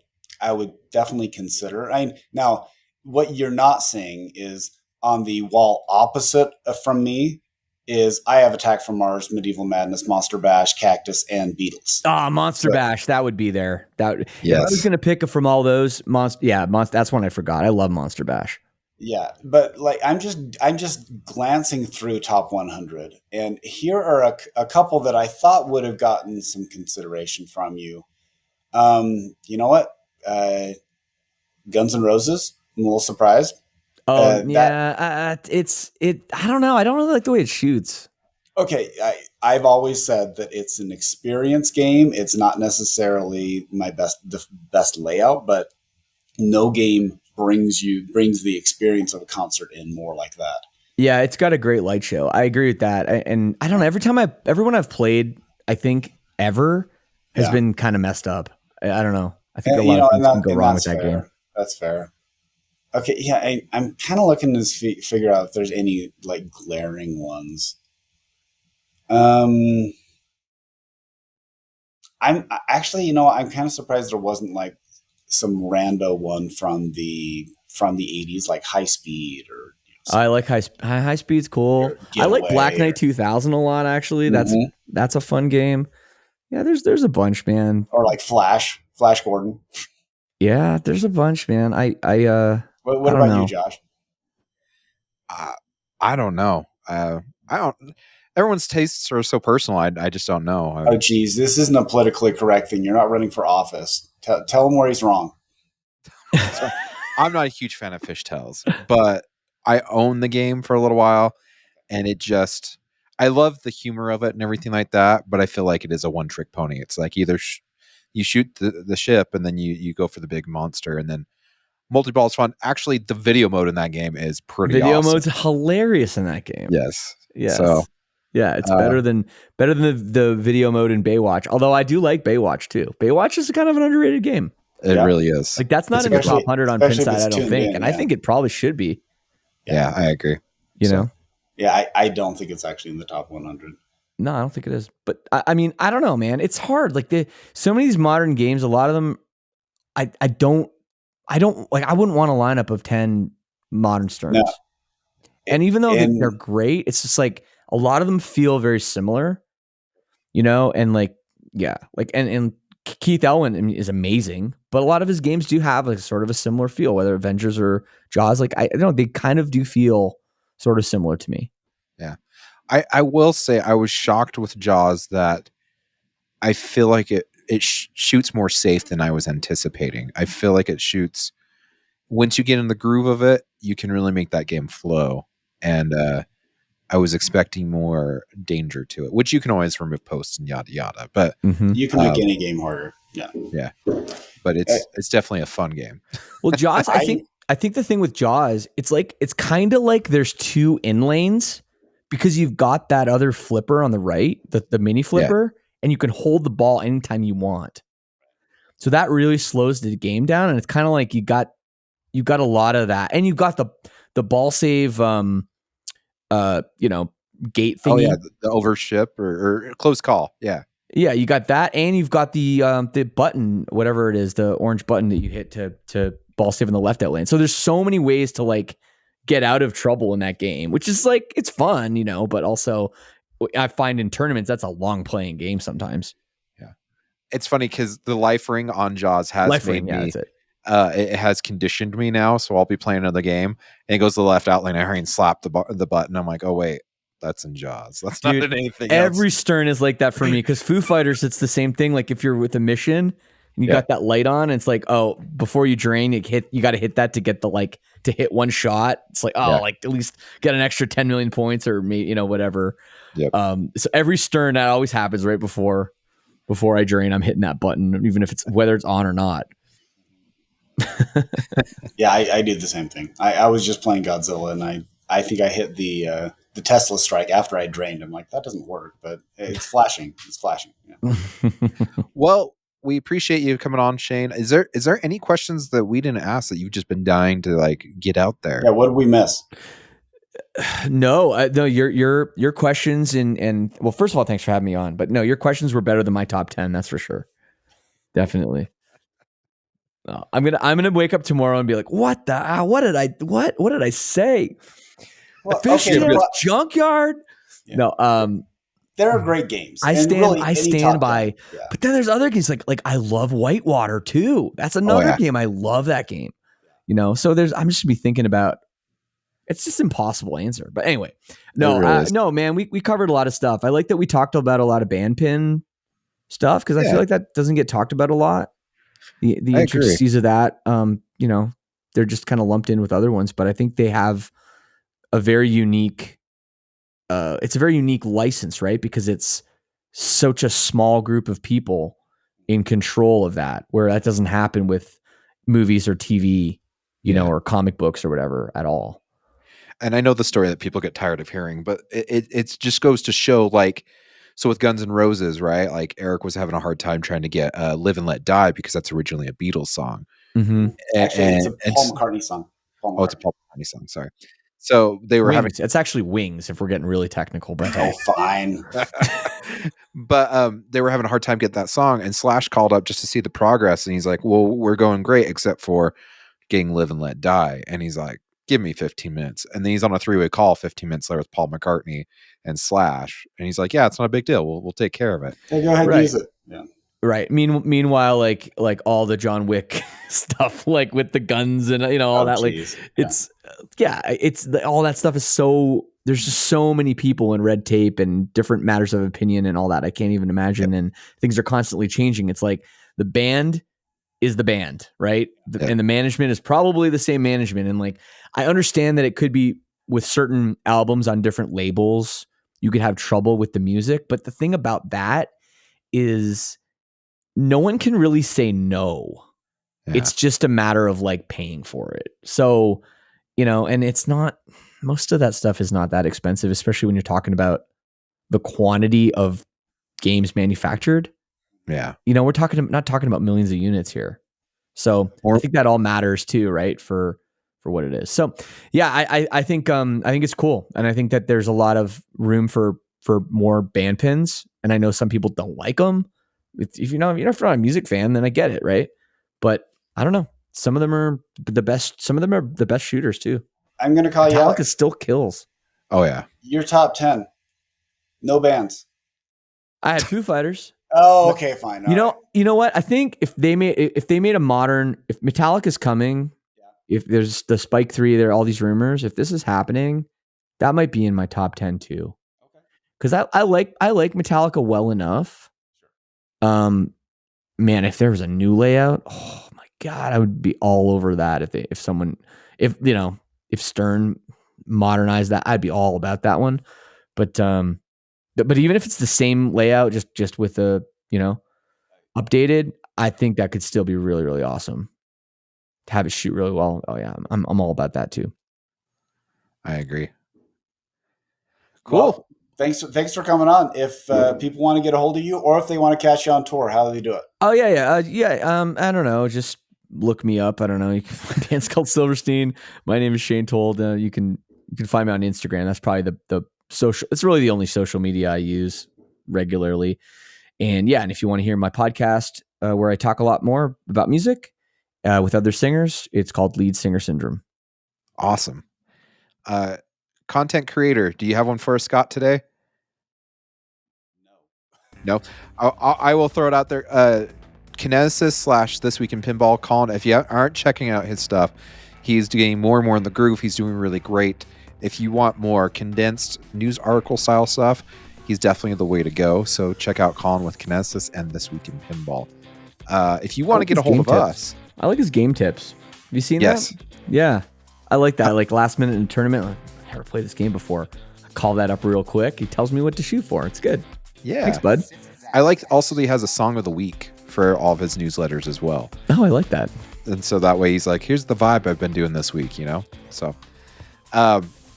B: definitely consider. Now what you're not seeing is on the wall opposite from me is I have Attack from Mars, Medieval Madness, Monster Bash, Cactus, and Beatles.
C: Monster
B: So
C: Bash. That would be there. That if I was
A: yes,
C: gonna pick from all those monster. That's one I forgot. I love Monster Bash.
B: yeah, but like I'm just glancing through top 100, and here are a couple that I thought would have gotten some consideration from you. You know what? Guns N' Roses. I'm a little surprised.
C: Oh
B: That
C: yeah. It's it. I don't know. I don't really like the way it shoots.
B: Okay. I've always said that it's an experience game. It's not necessarily the best layout, but no game brings the experience of a concert in more like that.
C: Yeah, it's got a great light show. I agree with that. And I don't know. Everyone I've played, I think ever has
B: Yeah,
C: been kind of messed up. I don't know. I think a
B: and,
C: lot of
B: and
C: things can
B: that
C: go
B: and
C: wrong with
B: that's
C: that game.
B: fair. That's fair. Okay, yeah, I'm kind of looking to figure out if there's any like glaring ones. Um, I'm actually, I'm kind of surprised there wasn't like some rando one from the 80s, like High Speed or
C: I like high speed's cool. I like Black
B: Getaway
C: Knight 2000 a lot actually.
B: Mhm.
C: That's a fun game. Yeah, there's a bunch, man.
B: or like Flash Gordon.
C: Yeah, there's a bunch, man.
B: What
C: I don't
B: about you,
C: know.
B: Josh?
A: I, I don't know. I don't. Everyone's tastes are so personal. I just don't know.
B: Oh, geez, this isn't a politically correct thing. You're not running for office. Tell him where he's wrong.
A: So I'm not a huge fan of Fishtails, but I own the game for a little while, and it just I love the humor of it and everything like that. But I feel like it is a one trick pony. It's like either you shoot the ship and then you go for the big monster, and then multi-ball is fun. Actually, the video mode in that game is pretty
C: Video
A: awesome.
C: mode's hilarious in that game.
A: Yes. So
C: Yes. Yeah, it's
A: uh,
C: better than the video mode in Baywatch. Although I do like Baywatch too. Baywatch is kind of an underrated game.
A: it
B: Yeah,
A: really is.
C: Like that's not
A: It's a
C: in the
A: good one.
C: top 100 on
B: especially if
C: Pinside,
B: it's
C: I don't
B: tuned
C: think,
B: in.
C: and I
B: Yeah,
C: think it probably should be.
B: yeah,
A: Yeah, I agree.
C: You
A: So
C: know,
B: yeah. I don't think it's actually in the top 100.
C: no, I don't think it is. But I mean, I don't know, man. It's hard. Like so many of these modern games, a lot of them, I don't like. I wouldn't want a lineup of 10 modern
B: No,
C: Sterns. And even though they're
B: and
C: great, it's just like a lot of them feel very similar. And like, yeah, like, and Keith Elwin is amazing, but a lot of his games do have like sort of a similar feel, whether Avengers or Jaws. Like, I don't know, they kind of do feel sort of similar to me.
A: yeah. I will say I was shocked with Jaws that I feel like it shoots more safe than I was anticipating. I feel like it shoots once you get in the groove of it, you can really make that game flow. And I was expecting more danger to it, which you can always remove posts and yada yada. But
C: Mm-hmm.
B: you can make any game harder. Yeah,
A: yeah, but
B: Uh,
A: it's definitely a fun game.
C: Well, Jaws,
B: I
C: I think the thing with Jaws, it's kind of like there's two in lanes because you've got that other flipper on the right, the mini
A: Yeah,
C: flipper, and you can hold the ball anytime you want. So that really slows the game down, and it's kind of like you got a lot of that, and you got the ball save, gate
A: oh yeah,
C: thingy.
A: the overship or close call. Yeah,
C: Yeah, you got that, and you've got the button, whatever it is, the orange button that you hit to ball save in the left out lane. So there's so many ways to like get out of trouble in that game, which is like it's fun, but also I find in tournaments that's a long playing game sometimes.
A: Yeah, it's funny because the life ring on Jaws has
C: Life
A: made
C: ring, yeah,
A: me.
C: that's it.
A: It has conditioned me now, so I'll be playing another game, and it goes to the left out lane. I hurry and slap the button. I'm like, oh wait, that's in Jaws. That's not in anything
C: every
A: else.
C: Stern is like that for me because Foo Fighters, it's the same thing. Like if you're with a mission and you got that light on, and it's like, oh, before you drain, you got to hit that to get to hit one shot. It's like, like at least get an extra 10 million points or maybe whatever.
A: Yep.
C: So every Stern that always happens right before I drain. I'm hitting that button, even if it's whether it's on or not.
B: Yeah, I do the same thing. I was just playing Godzilla, and I think I hit the Tesla strike after I drained. I'm like, that doesn't work, but it's flashing. It's flashing. Yeah.
A: Well, we appreciate you coming on, Shane. Is there any questions that we didn't ask that you've just been dying to like get out there?
B: Yeah, what did we miss?
C: No, your questions and well, first of all, thanks for having me on. But no, your questions were better than my top 10. That's for sure. Definitely. No, I'm gonna wake up tomorrow and be like, what did I say?
B: Well,
C: Fish junkyard. Yeah. No,
B: there are great games.
C: I stand by. Yeah. But then there's other games like I love Whitewater too. That's another game. I love that game. So I'm just gonna be thinking about. It's just impossible answer. But anyway, no, man, we covered a lot of stuff. I like that we talked about a lot of band pin stuff because I feel like that doesn't get talked about a lot. The intricacies of that, they're just kind of lumped in with other ones, but I think they have a very unique. It's a very unique license, right? Because it's such a small group of people in control of that, where that doesn't happen with movies or TV, or comic books or whatever at all.
A: And I know the story that people get tired of hearing, but it just goes to show, like, so with Guns N' Roses, right? Like Eric was having a hard time trying to get "Live and Let Die" because that's originally a Beatles song.
B: Mm-hmm. Actually, it's a Paul McCartney song.
A: Oh, it's a Paul McCartney song. Sorry. So they were having.
C: It's actually Wings, if we're getting really technical. But
B: fine.
A: But they were having a hard time getting that song, and Slash called up just to see the progress, and he's like, "Well, we're going great, except for getting Live and Let Die." And he's like, "Give me 15 minutes." And then he's on a 3-way call 15 minutes later with Paul McCartney and Slash. And he's like, "Yeah, it's not a big deal. We'll take care of it."
B: Hey, go ahead and use it. Yeah.
C: Right. Meanwhile, like all the John Wick stuff, like with the guns and all that, geez. All that stuff is so. There's just so many people and red tape and different matters of opinion and all that. I can't even imagine. Yep. And things are constantly changing. It's like the band is the band, right? And the management is probably the same management. And like, I understand that it could be with certain albums on different labels, you could have trouble with the music. But the thing about that is no one can really say no. Yeah. It's just a matter of like paying for it. So, and it's not, most of that stuff is not that expensive, especially when you're talking about the quantity of games manufactured.
A: Yeah.
C: We're not talking about millions of units here. So I think that all matters too, right? For what it is. So yeah, I think it's cool. And I think that there's a lot of room for more band pins. And I know some people don't like them. If you're not a music fan, then I get it, right? But I don't know. Some of them are the best. Some of them are the best shooters too.
B: I'm going to call you out.
C: Metallica still kills.
A: Oh yeah.
B: Your top 10. No bands.
C: I had Foo Fighters.
B: Oh, okay, fine.
C: You know what? I think if Metallica's coming, if there's the Spike 3, there are all these rumors. If this is happening, that might be in my top 10 too. Okay. Because I like Metallica well enough. Man, if there was a new layout, oh my God, I would be all over that. If Stern modernized that, I'd be all about that one. But even if it's the same layout, just with a updated, I think that could still be really, really awesome. To have it shoot really well. Oh yeah, I'm all about that too.
A: I agree.
B: Cool. Well, thanks for coming on. If people want to get a hold of you, or if they want to catch you on tour, how do they do it?
C: Oh yeah. I don't know. Just look me up. I don't know. My band's called Silverstein. My name is Shane Told. You can find me on Instagram. That's probably the social. It's really the only social media I use regularly. And yeah, and if you want to hear my podcast where I talk a lot more about music with other singers, it's called Lead Singer Syndrome.
A: Awesome. Content creator, do you have one for us, Scott, today? No. I will throw it out there. Kinesis / This Week in Pinball, Colin, if you aren't checking out his stuff, he's getting more and more in the groove. He's doing really great. If you want more condensed news article style stuff, he's definitely the way to go. So check out Colin with Kinesis and This Week in Pinball. If you want to get a hold of us.
C: I like his game tips. Have you seen that? Yeah. I like that. Like last minute in a tournament, like, I never played this game before. I call that up real quick. He tells me what to shoot for. It's good.
A: Yeah.
C: Thanks, bud.
A: I like also that he has a song of the week for all of his newsletters as well.
C: Oh, I like that.
A: And so that way he's like, here's the vibe I've been doing this week, So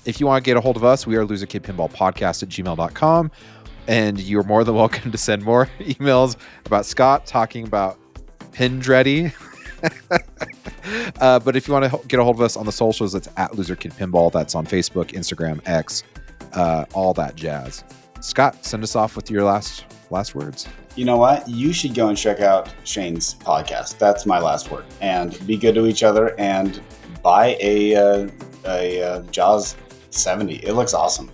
A: if you want to get a hold of us, we are loserkidpinballpodcast@gmail.com. And you're more than welcome to send more emails about Scott talking about Pindready. But if you want to get a hold of us on the socials, it's @loserkidpinball. That's on Facebook, Instagram, X, all that jazz. Scott, send us off with your last words.
B: You know what? You should go and check out Shane's podcast. That's my last word. And be good to each other and buy a Jaws 70. It looks awesome.